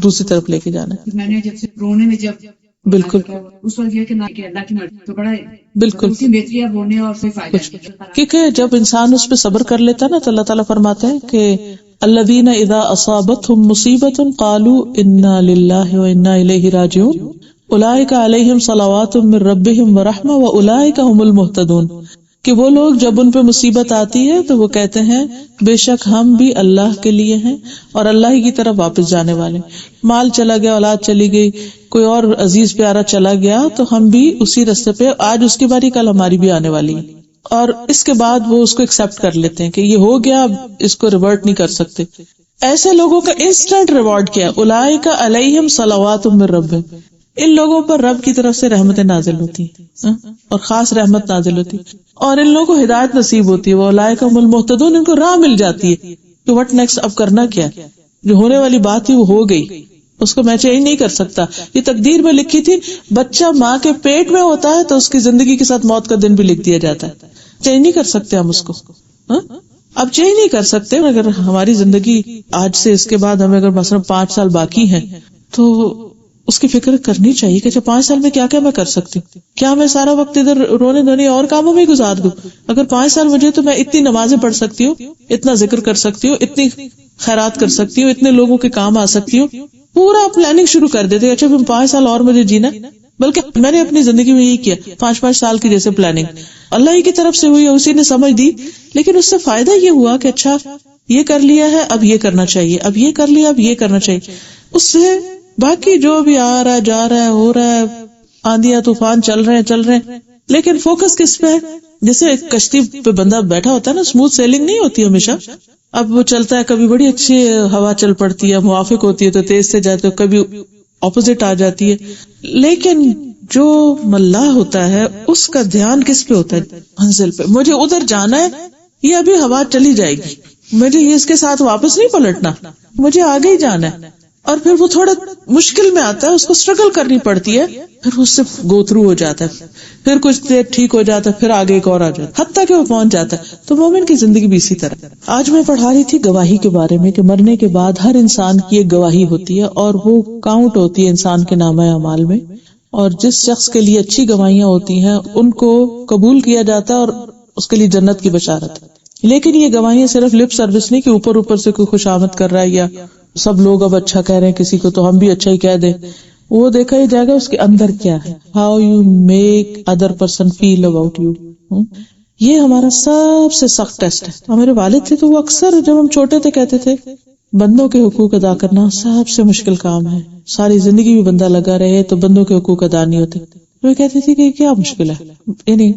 دوسری طرف لے کے جانا ہے. میں نے جب سے رونے میں جب بالکل اس وقت یہ کہ نہ کہ اللہ کی مرضی تو بڑا بالکل اس کی بہتری ہے رونے اور سے فائدہ ہے. کیونکہ جب انسان اس پہ صبر کر لیتا ہے نا تو اللہ تعالیٰ فرماتے ہیں کہ الذین اذا اصابتهم مصیبۃ قالوا انا للہ وانا الیہ راجعون اولئک علیہم صلوات من ربہم ورحمہ واولئک هم المہتدون. کہ وہ لوگ جب ان پہ مصیبت آتی ہے تو وہ کہتے ہیں بے شک ہم بھی اللہ کے لیے ہیں اور اللہ ہی کی طرف واپس جانے والے. مال چلا گیا, اولاد چلی گئی, کوئی اور عزیز پیارا چلا گیا تو ہم بھی اسی راستے پہ, آج اس کی باری کل ہماری بھی آنے والی ہے. اور اس کے بعد وہ اس کو ایکسپٹ کر لیتے ہیں کہ یہ ہو گیا, اب اس کو ریورٹ نہیں کر سکتے. ایسے لوگوں کا انسٹنٹ ریوارڈ کیا؟ اولئک علیہم صلوات من ربہم, ان لوگوں پر رب کی طرف سے رحمتیں نازل ہوتی ہیں اور خاص رحمت نازل ہوتی ہے, اور ان لوگوں کو ہدایت نصیب ہوتی ہے. اولئک هم المہتدون, ان کو راہ مل جاتی ہے کہ وٹ نیکسٹ, اب کرنا کیا. جو ہونے والی بات تھی وہ ہو گئی, اس کو میں چینج نہیں کر سکتا. یہ تقدیر میں لکھی تھی, بچہ ماں کے پیٹ میں ہوتا ہے تو اس کی زندگی کے ساتھ موت کا دن بھی لکھ دیا جاتا ہے. چینج نہیں کر سکتے ہم اس کو, اب چینج نہیں کر سکتے. اگر ہماری زندگی آج سے اس کے بعد ہمیں اگر مثلا 5 سال باقی ہیں تو اس کی فکر کرنی چاہیے کہ 5 سال میں کیا کیا میں کر سکتی ہوں. کیا میں سارا وقت ادھر رونے دھونے اور کاموں میں گزار دوں؟ اگر 5 سال مجھے تو میں اتنی نمازیں پڑھ سکتی ہوں, اتنا ذکر کر سکتی ہوں, اتنی خیرات کر سکتی ہوں, اتنے لوگوں کے کام آ سکتی ہوں. پورا پلاننگ شروع کر دیتے. اچھا 5 سال اور مجھے جینا, بلکہ میں نے اپنی زندگی میں یہی کیا, 5 سال کی جیسے پلاننگ اللہ ہی کی طرف سے ہوئی, اسی نے سمجھ دی. لیکن اس سے فائدہ یہ ہوا کہ اچھا یہ کر لیا ہے اب یہ کرنا چاہیے، اب یہ کر لیا اب یہ کرنا چاہیے. اس سے باقی جو بھی آ رہا ہے جا رہا ہے ہو رہا ہے، آندیاں طوفان چل رہے ہیں، لیکن فوکس کس پہ ہے؟ جیسے ایک کشتی پہ بندہ بیٹھا ہوتا ہے نا، اسموتھ سیلنگ نہیں ہوتی ہمیشہ. اب وہ چلتا ہے، کبھی بڑی اچھی ہوا چل پڑتی ہے، موافق ہوتی ہے تو تیز سے جاتے، کبھی اپوزٹ آ جاتی ہے. لیکن جو ملاح ہوتا ہے اس کا دھیان کس پہ ہوتا ہے؟ منزل پہ. مجھے ادھر جانا ہے، یہ ابھی ہوا چلی جائے گی، مجھے یہ اس کے ساتھ واپس نہیں پلٹنا، مجھے آگے ہی جانا ہے. اور پھر وہ تھوڑا مشکل میں آتا ہے، اس کو اسٹرگل کرنی پڑتی ہے، پھر اس سے گو تھرو ہو جاتا ہے، پھر کچھ دیر ٹھیک ہو جاتا ہے، پھر آگے ایک اور آ جاتا ہے، حتیٰ کہ وہ پہنچ جاتا ہے. تو مومن کی زندگی بھی اسی طرح. آج میں پڑھا رہی تھی گواہی کے بارے میں کہ مرنے کے بعد ہر انسان کی ایک گواہی ہوتی ہے اور وہ کاؤنٹ ہوتی ہے انسان کے نامہ اعمال میں، اور جس شخص کے لیے اچھی گواہیاں ہوتی ہیں ان کو قبول کیا جاتا ہے اور اس کے لیے جنت کی بشارت. لیکن یہ گواہیاں صرف لپ سروس نہیں کہ اوپر اوپر سے کوئی خوشامد کر رہا ہے یا سب لوگ اب اچھا کہہ رہے ہیں کسی کو تو ہم بھی اچھا ہی کہہ دیں. وہ دیکھا ہی جائے گا اس کے اندر کیا ہے. How you make other person feel about you. یہ ہمارا سب سے سخت ٹیسٹ ہے. ہمارے والد تھے تو وہ اکثر جب ہم چھوٹے تھے کہتے تھے بندوں کے حقوق ادا کرنا سب سے مشکل کام ہے، ساری زندگی بھی بندہ لگا رہے تو بندوں کے حقوق ادا نہیں ہوتے. وہ کہتی تھی کہ کیا مشکل ہے، یعنی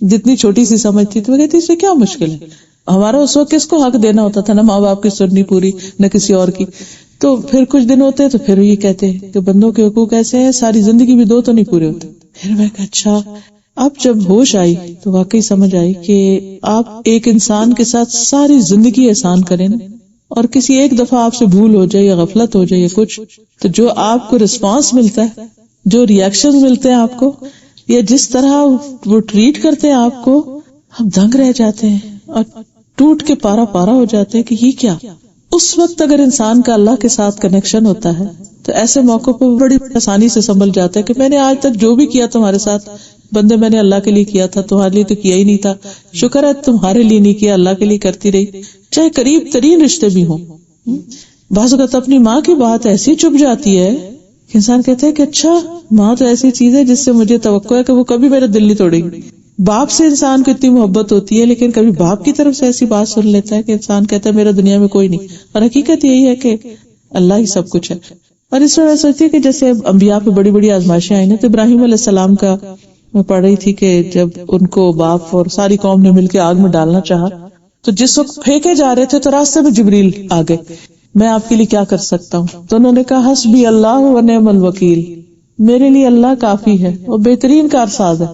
جتنی چھوٹی سی سمجھ تھی تو وہ کہتی تھی کیا مشکل ہے. ہمارا اس وقت کس کو حق دینا ہوتا تھا؟ نہ ماں باپ کی سننی پوری نہ کسی اور کی. تو پھر کچھ دن ہوتے تو پھر یہ کہتے کہ بندوں کے حقوق ایسے ہیں ساری زندگی بھی دو تو نہیں پورے ہوتے. پھر میں کہا اچھا. اب جب ہوش آئی تو واقعی سمجھ آئی کہ آپ ایک انسان کے ساتھ ساری زندگی احسان کریں نا، اور کسی ایک دفعہ آپ سے بھول ہو جائے یا غفلت ہو جائے یا کچھ، تو جو آپ کو رسپانس ملتا ہے، جو ریئیکشن ملتے ہیں آپ کو، یا جس طرح وہ ٹریٹ کرتے ہیں آپ کو، آپ دنگ رہ جاتے ہیں اور ٹوٹ کے پارا پارا ہو جاتے ہیں کہ یہ کیا. اس وقت اگر انسان کا اللہ کے ساتھ کنیکشن ہوتا ہے تو ایسے موقع پہ بڑی آسانی سے سنبھل جاتا ہے کہ میں نے آج تک جو بھی کیا تمہارے ساتھ بندے میں نے اللہ کے لیے کیا تھا، تمہارے لیے تو کیا ہی نہیں تھا. شکر ہے تمہارے لیے نہیں کیا، اللہ کے لیے کرتی رہی، چاہے قریب ترین رشتے بھی ہوں. بعض اوقات اپنی ماں کی بات ایسی چپ جاتی ہے کہ انسان کہتا ہے کہ اچھا ماں تو ایسی چیز ہے جس سے مجھے توقع ہے کہ وہ کبھی میرا دل نہیں توڑے گی. باپ سے انسان کو اتنی محبت ہوتی ہے لیکن کبھی باپ کی طرف سے ایسی بات سن لیتا ہے کہ انسان کہتا ہے میرا دنیا میں کوئی نہیں، اور حقیقت یہی ہے کہ اللہ ہی سب کچھ ہے. اور اس میں سوچتی ہے کہ جیسے انبیاء پہ بڑی بڑی آزمائشیں آئی نا، تو ابراہیم علیہ السلام کا میں پڑھ رہی تھی کہ جب ان کو باپ اور ساری قوم نے مل کے آگ میں ڈالنا چاہا تو جس وقت پھینکے جا رہے تھے تو راستے میں جبریل آ گئے، میں آپ کے لیے کیا کر سکتا ہوں؟ تو انہوں نے کہا حسبی اللہ و نعم الوکیل، میرے لیے اللہ کافی ہے اور بہترین کارساز ہے.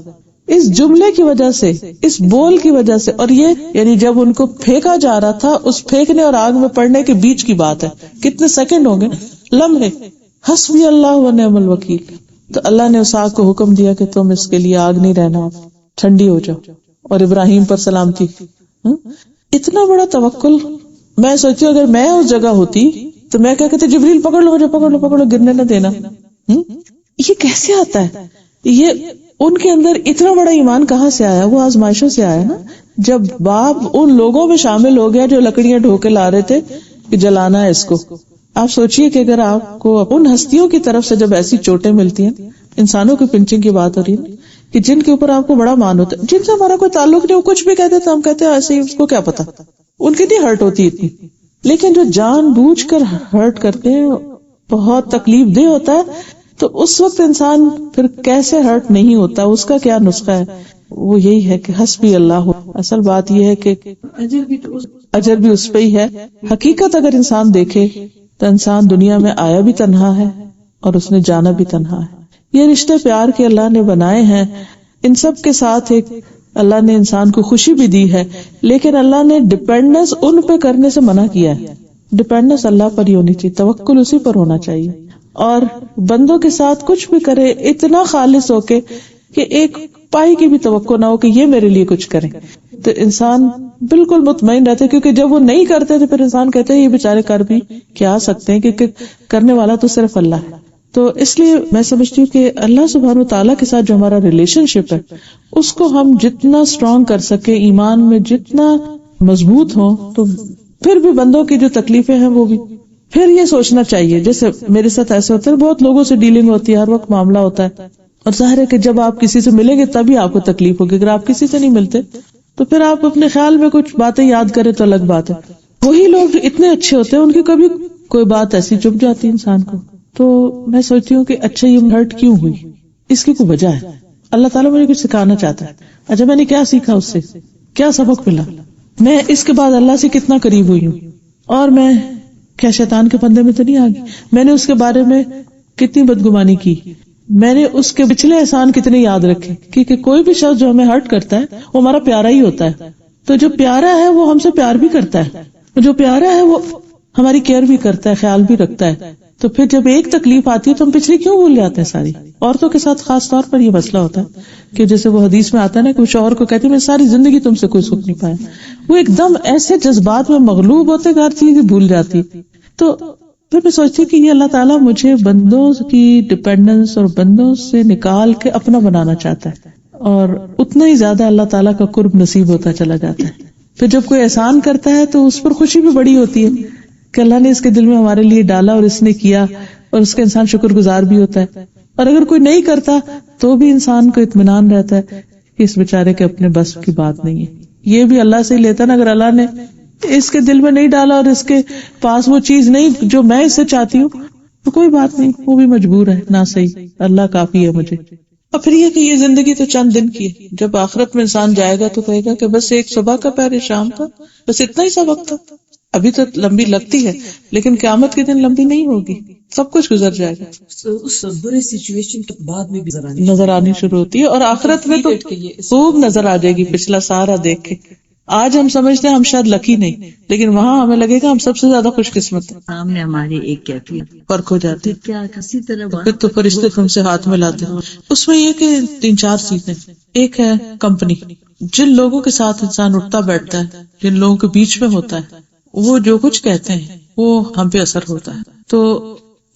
اس جملے کی وجہ سے، اس بول کی وجہ سے، اور یہ یعنی جب ان کو پھینکا جا رہا تھا اس پھینکنے اور آگ میں پڑنے کے بیچ کی بات ہے، کتنے سیکنڈ ہوں گے، لمحے. حسبی اللہ و نعم الوکیل. تو اللہ نے اس آگ کو حکم دیا کہ تم اس کے لیے آگ نہیں رہنا، ٹھنڈی ہو جاؤ، اور ابراہیم پر سلامتی. اتنا بڑا توکل. میں سوچتی ہوں اگر میں اس جگہ ہوتی تو میں کیا کہتے جبریل پکڑ لو مجھے، پکڑ لو پکڑ لو، گرنے نہ دینا. یہ کیسے آتا ہے؟ یہ ان کے اندر اتنا بڑا ایمان کہاں سے آیا؟ وہ آزمائشوں سے آیا نا. جب باپ ان لوگوں میں شامل ہو گیا جو لکڑیاں ڈھو کے لا رہے تھے کہ جلانا ہے اس کو. آپ سوچئے کہ اگر آپ کو ان ہستیوں کی طرف سے جب ایسی چوٹیں ملتی ہیں، انسانوں کی پنچنگ کی بات ہو رہی ہے کہ جن کے اوپر آپ کو بڑا مان ہوتا ہے، جن سے ہمارا کوئی تعلق نہیں، وہ کچھ بھی کہتے تو ہم کہتے ہیں ایسے ہی، اس کو کیا پتا، ان کی نہیں ہرٹ ہوتی اتنی. لیکن جو جان بوجھ کر ہرٹ کرتے ہیں بہت تکلیف دہ ہوتا ہے. تو اس وقت انسان پھر کیسے ہرٹ نہیں ہوتا؟ اس کا کیا نسخہ ہے؟ وہ یہی ہے کہ حسبی اللہ. اصل بات یہ ہے کہ اجر بھی اس پہ ہی ہے. حقیقت اگر انسان دیکھے تو انسان دنیا میں آیا بھی تنہا ہے اور اس نے جانا بھی تنہا ہے. یہ رشتے پیار کے اللہ نے بنائے ہیں، ان سب کے ساتھ ایک اللہ نے انسان کو خوشی بھی دی ہے، لیکن اللہ نے ڈپینڈنس ان پہ کرنے سے منع کیا ہے. ڈپینڈنس اللہ پر ہی ہونی چاہیے، توکل اسی پر ہونا چاہیے، اور بندوں کے ساتھ کچھ بھی کرے اتنا خالص ہو کے کہ ایک پائی کی بھی توقع نہ ہو کہ یہ میرے لیے کچھ کریں، تو انسان بالکل مطمئن رہتے. کیونکہ جب وہ نہیں کرتے تو پھر انسان کہتے ہیں یہ بیچارے کر بھی کیا سکتے ہیں، کیونکہ کرنے والا تو صرف اللہ ہے. تو اس لیے میں سمجھتی ہوں کہ اللہ سبحانہ و تعالیٰ کے ساتھ جو ہمارا ریلیشن شپ ہے اس کو ہم جتنا اسٹرانگ کر سکے، ایمان میں جتنا مضبوط ہو، تو پھر بھی بندوں کی جو تکلیفیں ہیں وہ بھی پھر یہ سوچنا چاہیے. جیسے میرے ساتھ ایسے ہوتا ہے، بہت لوگوں سے ڈیلنگ ہوتی ہے، ہر وقت معاملہ ہوتا ہے، اور ظاہر ہے کہ جب آپ کسی سے ملیں گے تبھی آپ کو تکلیف ہوگی. اگر آپ کسی سے نہیں ملتے تو پھر آپ اپنے خیال میں کچھ باتیں یاد کریں تو الگ بات ہے. وہی لوگ اتنے اچھے ہوتے ہیں، ان کی کبھی کوئی بات ایسی چپ جاتی ہے انسان کو. تو میں سوچتی ہوں کہ اچھا یہ ہرٹ کیوں ہوئی، اس کی کوئی وجہ ہے. اللہ تعالیٰ مجھے کچھ سکھانا چاہتا ہے. اچھا میں نے کیا سیکھا اس سے، کیا سبق ملا، میں اس کے بعد اللہ سے کتنا قریب ہوئی ہوں، اور میں کیا شیطان کے پندے میں تو نہیں آ گئی. میں نے اس کے بارے میں کتنی بدگمانی کی، میں نے اس کے پچھلے احسان کتنے یاد رکھے. کیونکہ کوئی بھی شخص جو ہمیں ہرٹ کرتا ہے وہ ہمارا پیارا ہی ہوتا ہے. تو جو پیارا ہے وہ ہم سے پیار بھی کرتا ہے، جو پیارا ہے وہ ہماری کیئر بھی کرتا ہے، خیال بھی رکھتا ہے. تو پھر جب ایک تکلیف آتی ہے تو ہم پچھلی کیوں بھول جاتے ہیں ساری. عورتوں کے ساتھ خاص طور پر یہ مسئلہ ہوتا ہے کہ جیسے وہ حدیث میں آتا ہے نا کہ شوہر کو کہتی ہے میں ساری زندگی تم سے کوئی سکھ نہیں پایا. وہ ایک دم ایسے جذبات میں مغلوب ہوتے کہ ہر چیز بھول جاتی. تو پھر میں سوچتی ہوں کہ یہ اللہ تعالیٰ مجھے بندوں کی ڈپینڈنس اور بندوں سے نکال کے اپنا بنانا چاہتا ہے، اور اتنا ہی زیادہ اللہ تعالیٰ کا قرب نصیب ہوتا چلا جاتا ہے. پھر جب کوئی احسان کرتا ہے تو اس پر خوشی بھی بڑی ہوتی ہے کہ اللہ نے اس کے دل میں ہمارے لیے ڈالا اور اس نے کیا، اور اس کا انسان شکر گزار بھی ہوتا ہے. اور اگر کوئی نہیں کرتا تو بھی انسان کو اطمینان رہتا ہے کہ اس بیچارے کے اپنے بس کی بات نہیں ہے. یہ بھی اللہ سے ہی لیتا نا. اگر اللہ نے اس کے دل میں نہیں ڈالا اور اس کے پاس وہ چیز نہیں جو میں اس سے چاہتی ہوں تو کوئی بات نہیں، وہ بھی مجبور ہے نہ صحیح، اللہ کافی ہے مجھے. اور پھر یہ کہ یہ زندگی تو چند دن کی ہے. جب آخرت میں انسان جائے گا تو کہے گا کہ بس ایک صبح کا پہر شام تھا، بس اتنا ہی سا وقت تھا. ابھی تو لمبی لگتی ہے لیکن قیامت کے دن لمبی نہیں ہوگی، سب کچھ گزر جائے گا. اس برے سچویشن کے بعد میں بھی نظر آنی شروع ہوتی ہے، اور آخرت میں تو خوب نظر آ جائے گی پچھلا سارا دیکھ کے. آج ہم سمجھتے ہیں ہم شاید لکی نہیں، لیکن وہاں ہمیں لگے گا ہم سب سے زیادہ خوش قسمت ہیں. سامنے ہماری ایک کیفیت فرق ہو جاتی ہے. کیا کسی طرح پھر تو فرشتے تم سے ہاتھ ملاتے ہیں. اس میں یہ کہ 3-4 چیزیں. ایک ہے کمپنی، جن لوگوں کے ساتھ انسان اٹھتا بیٹھتا ہے، جن لوگوں کے بیچ میں ہوتا ہے، وہ جو کچھ کہتے ہیں وہ ہم پہ اثر ہوتا ہے. تو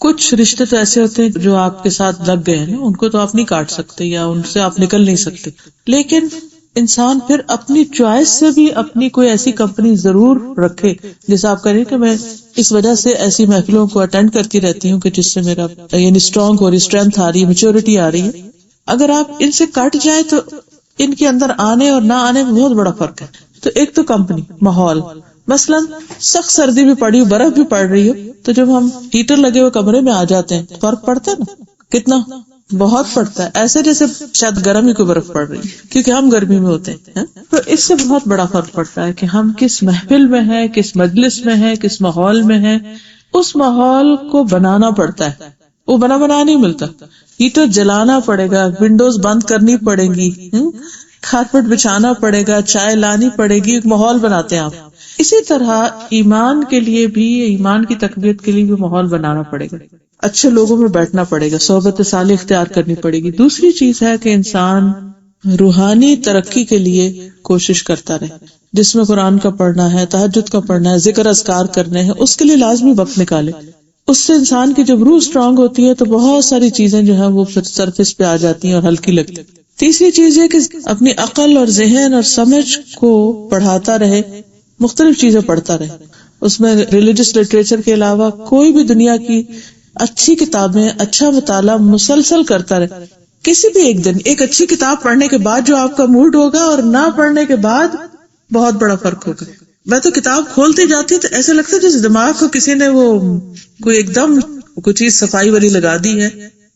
کچھ رشتے تو ایسے ہوتے ہیں جو آپ کے ساتھ لگ گئے ہیں نا، ان کو تو آپ نہیں کاٹ سکتے یا ان سے آپ نکل نہیں سکتے. لیکن انسان پھر اپنی چوائس سے بھی اپنی کوئی ایسی کمپنی ضرور رکھے. جیسے آپ کہیں کہ میں اس وجہ سے ایسی محفلوں کو اٹینڈ کرتی رہتی ہوں کہ جس سے میرا یعنی اسٹرانگ ہو رہی، اسٹرینتھ آ رہی ہے، میچورٹی آ رہی ہے. اگر آپ ان سے کٹ جائیں تو ان کے اندر آنے اور نہ آنے میں بہت بڑا فرق ہے. تو ایک تو کمپنی، ماحول. مثلاً سخت سردی بھی پڑی ہو، برف بھی پڑ رہی ہو، تو جب ہم ہیٹر لگے ہوئے کمرے میں آ جاتے ہیں فرق پڑتا ہے نا، کتنا بہت پڑتا ہے. ایسے جیسے شاید گرم ہی کوئی برف پڑ رہی ہے کیونکہ ہم گرمی میں ہوتے ہیں. تو اس سے بہت بڑا فرق پڑتا ہے کہ ہم کس محفل میں ہیں، کس مجلس میں ہیں، کس ماحول میں ہیں. اس ماحول کو بنانا پڑتا ہے، وہ بنا نہیں ملتا. ہیٹر جلانا پڑے گا، ونڈوز بند کرنی پڑے گی، کارپیٹ بچھانا پڑے گا، چائے لانی پڑے گی، ایک ماحول بناتے ہیں آپ. اسی طرح ایمان کے لیے بھی، ایمان کی تقویت کے لیے بھی ماحول بنانا پڑے گا. اچھے لوگوں میں بیٹھنا پڑے گا، صحبت صالح اختیار کرنی پڑے گی. دوسری چیز ہے کہ انسان روحانی ترقی کے لیے کوشش کرتا رہے، جس میں قرآن کا پڑھنا ہے، تہجد کا پڑھنا ہے، ذکر اذکار کرنے ہیں، اس کے لیے لازمی وقت نکالے. اس سے انسان کی جب روح اسٹرانگ ہوتی ہے تو بہت ساری چیزیں جو ہیں وہ سرفیس پہ آ جاتی ہیں اور ہلکی لگتی. تیسری چیز ہے کہ اپنی عقل اور ذہن اور سمجھ کو پڑھاتا رہے، مختلف چیزیں پڑھتا رہے. اس میں ریلیجس لٹریچر کے علاوہ کوئی بھی دنیا کی اچھی کتابیں، اچھا مطالعہ مسلسل کرتا رہے. کسی بھی ایک دن ایک اچھی کتاب پڑھنے کے بعد جو آپ کا موڈ ہوگا اور نہ پڑھنے کے بعد بہت بڑا فرق ہوگا. میں تو کتاب کھولتی جاتی تو ایسا لگتا ہے جیسے دماغ کو کسی نے وہ کوئی ایک دم کوئی چیز صفائی والی لگا دی ہے،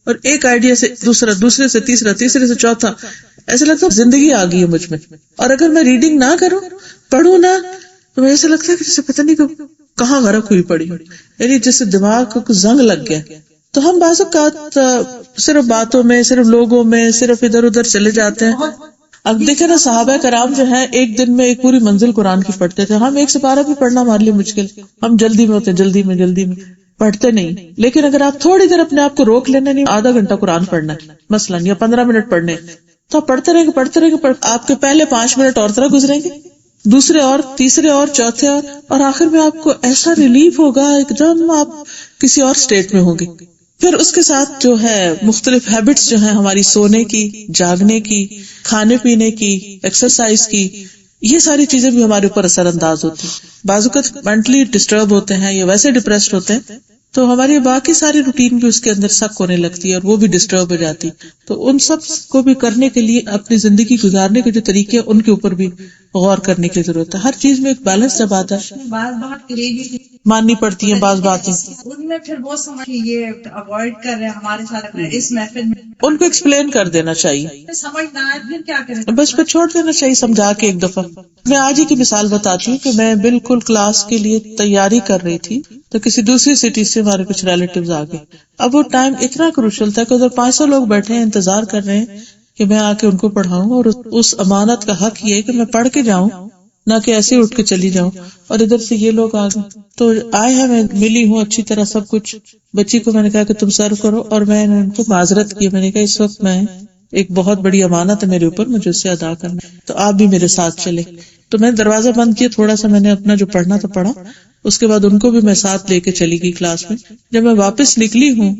اور ایک آئیڈیا سے دوسرا، دوسرے سے تیسرا، تیسرے سے چوتھا، ایسا لگتا ہے زندگی آ گئی ہے مجھ میں. اور اگر میں ریڈنگ نہ کروں، پڑھوں نہ، تو ایسا لگتا ہے کہ جیسے پتہ نہیں کہاں غرق ہوئی پڑی، یعنی جیسے دماغ کو زنگ لگ گیا. تو ہم بعض اوقات صرف باتوں میں، صرف لوگوں میں، صرف ادھر ادھر چلے جاتے ہیں. اب دیکھیں نا، صحابہ کرام جو ہیں ایک دن میں ایک پوری منزل قرآن کی پڑھتے تھے. ہم ایک سپارہ بھی پڑھنا ہمارے لیے مشکل، ہم جلدی میں ہوتے، جلدی میں پڑھتے نہیں. لیکن اگر آپ تھوڑی دیر اپنے آپ کو روک لینا، نہیں آدھا گھنٹہ قرآن پڑھنا ہے مثلاً، یا 15 منٹ پڑھنے، تو آپ پڑھتے رہیں گے. آپ کے پہلے 5 منٹ اور طرح گزریں گے، دوسرے اور، تیسرے اور، چوتھے اور آخر میں آپ کو ایسا ریلیف ہوگا، ایک دم آپ کسی اور سٹیٹ میں ہوں گے. پھر اس کے ساتھ جو ہے مختلف ہیبٹس جو ہیں ہماری، سونے کی، جاگنے کی، کھانے پینے کی، ایکسرسائز کی، یہ ساری چیزیں بھی ہمارے اوپر اثر انداز ہوتی ہیں. بعض اوقات مینٹلی ڈسٹرب ہوتے ہیں یا ویسے ڈپریسڈ ہوتے ہیں تو ہماری باقی ساری روٹین بھی اس کے اندر سک ہونے لگتی ہے اور وہ بھی ڈسٹرب ہو جاتی. تو ان سب کو بھی کرنے کے لیے اپنی زندگی گزارنے کے جو طریقے ہیں ان کے اوپر بھی غور کرنے کی ضرورت ہے. ہر چیز میں ایک بیلنس جب آتا ہے بعض بات کریگی ماننی پڑتی ہیں بعض باتیں, ان میں پھر وہ سمجھ کہ یہ اوائڈ کر رہے ہیں ہمارے ساتھ اس محفل میں, ان کو ایکسپلین کر دینا چاہیے, سمجھ نہ آئے پھر کیا کریں. بس پھر چھوڑ دینا چاہیے سمجھا کے ایک دفعہ. میں آج ہی کی مثال بتاتی ہوں کہ میں بالکل کلاس کے لیے تیاری کر رہی تھی تو کسی دوسری سٹی سے ہمارے کچھ ریلیٹیوز آ گئے. اب وہ ٹائم اتنا کروشل تھا کہ ادھر 500 لوگ بیٹھے ہیں انتظار کر رہے ہیں کہ میں آ کے ان کو پڑھاؤں, اور اس امانت کا حق یہ ہے کہ میں پڑھ کے جاؤں نہ کہ ایسے اٹھ کے چلی جاؤں. اور ادھر سے یہ لوگ آ گئے تو آئے ہیں, میں ملی ہوں اچھی طرح سب کچھ. بچی کو میں نے کہا کہ تم سرو کرو, اور میں نے ان کو معذرت کی. میں نے کہا اس وقت میں ایک بہت بڑی امانت ہے میرے اوپر, مجھے اس سے ادا کرنا, تو آپ بھی میرے ساتھ چلے. تو میں دروازہ بند کیا, تھوڑا سا میں نے اپنا جو پڑھنا تھا پڑھا, اس کے بعد ان کو بھی میں ساتھ لے کے چلی گئی کلاس میں. جب میں واپس نکلی ہوں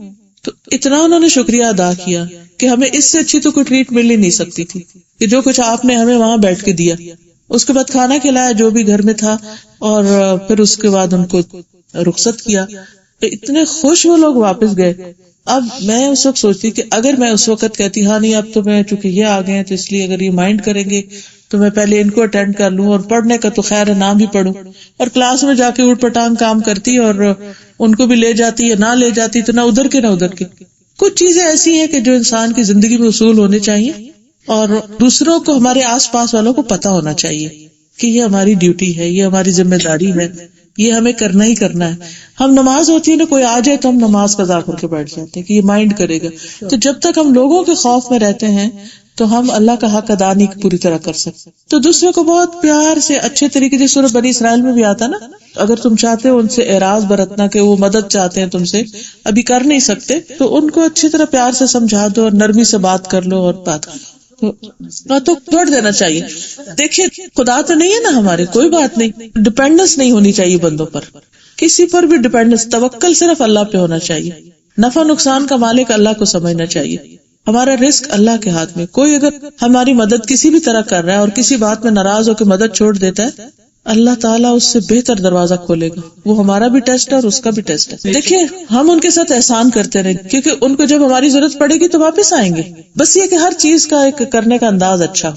تو اتنا انہوں نے شکریہ ادا کیا کہ ہمیں اس سے اچھی تو کوئی ٹریٹ مل ہی نہیں سکتی تھی کہ جو کچھ آپ نے ہمیں وہاں بیٹھ کے دیا. اس کے بعد کھانا کھلایا جو بھی گھر میں تھا, اور پھر اس کے بعد ان کو رخصت کیا. اتنے خوش وہ لوگ واپس گئے. اب میں اس وقت سوچتی کہ اگر میں اس وقت کہتی ہاں نہیں اب تو میں چونکہ یہ آ گئے ہیں تو اس لیے اگر یہ مائنڈ کریں گے تو میں پہلے ان کو اٹینڈ کر لوں, اور پڑھنے کا تو خیر ہے نہ بھی پڑھوں, اور کلاس میں جا کے اوٹ پٹانگ کام کرتی اور ان کو بھی لے جاتی یا نہ لے جاتی, تو نہ ادھر کے نہ ادھر کے. کچھ چیزیں ایسی ہیں کہ جو انسان کی زندگی میں اصول ہونے چاہیے, اور دوسروں کو ہمارے آس پاس والوں کو پتا ہونا چاہیے کہ یہ ہماری ڈیوٹی ہے, یہ ہماری ذمہ داری ہے, یہ ہمیں کرنا ہی کرنا ہے. ہم نماز ہوتی ہے نا, کوئی آ جائے تو ہم نماز قضا کر کے بیٹھ جاتے ہیں کہ یہ مائنڈ کرے گا. تو جب تک ہم لوگوں کے خوف میں رہتے ہیں تو ہم اللہ کا حق ادا نہیں پوری طرح کر سکتے. تو دوسرے کو بہت پیار سے اچھے طریقے سے, سورہ بنی اسرائیل میں بھی آتا نا, اگر تم چاہتے ہو ان سے اعراض برتنا کہ وہ مدد چاہتے ہیں تم سے, ابھی کر نہیں سکتے, تو ان کو اچھی طرح پیار سے سمجھا دو اور نرمی سے بات کر لو اور بات کر لو, تو چھوڑ دینا چاہیے. دیکھیے خدا تو نہیں ہے نا ہمارے, کوئی بات نہیں, ڈیپینڈنس نہیں ہونی چاہیے بندوں پر, کسی پر بھی ڈیپینڈنس, توکل صرف اللہ پہ ہونا چاہیے. نفع نقصان کا مالک اللہ کو سمجھنا چاہیے. ہمارا رزق اللہ کے ہاتھ میں. کوئی اگر ہماری مدد کسی بھی طرح کر رہا ہے اور کسی بات میں ناراض ہو کے مدد چھوڑ دیتا ہے, اللہ تعالیٰ اس سے بہتر دروازہ کھولے گا. وہ ہمارا بھی ٹیسٹ ہے اور اس کا بھی ٹیسٹ ہے. دیکھیے ہم ان کے ساتھ احسان کرتے رہیں, کیونکہ ان کو جب ہماری ضرورت پڑے گی تو واپس آئیں گے. بس یہ کہ ہر چیز کا ایک کرنے کا انداز اچھا.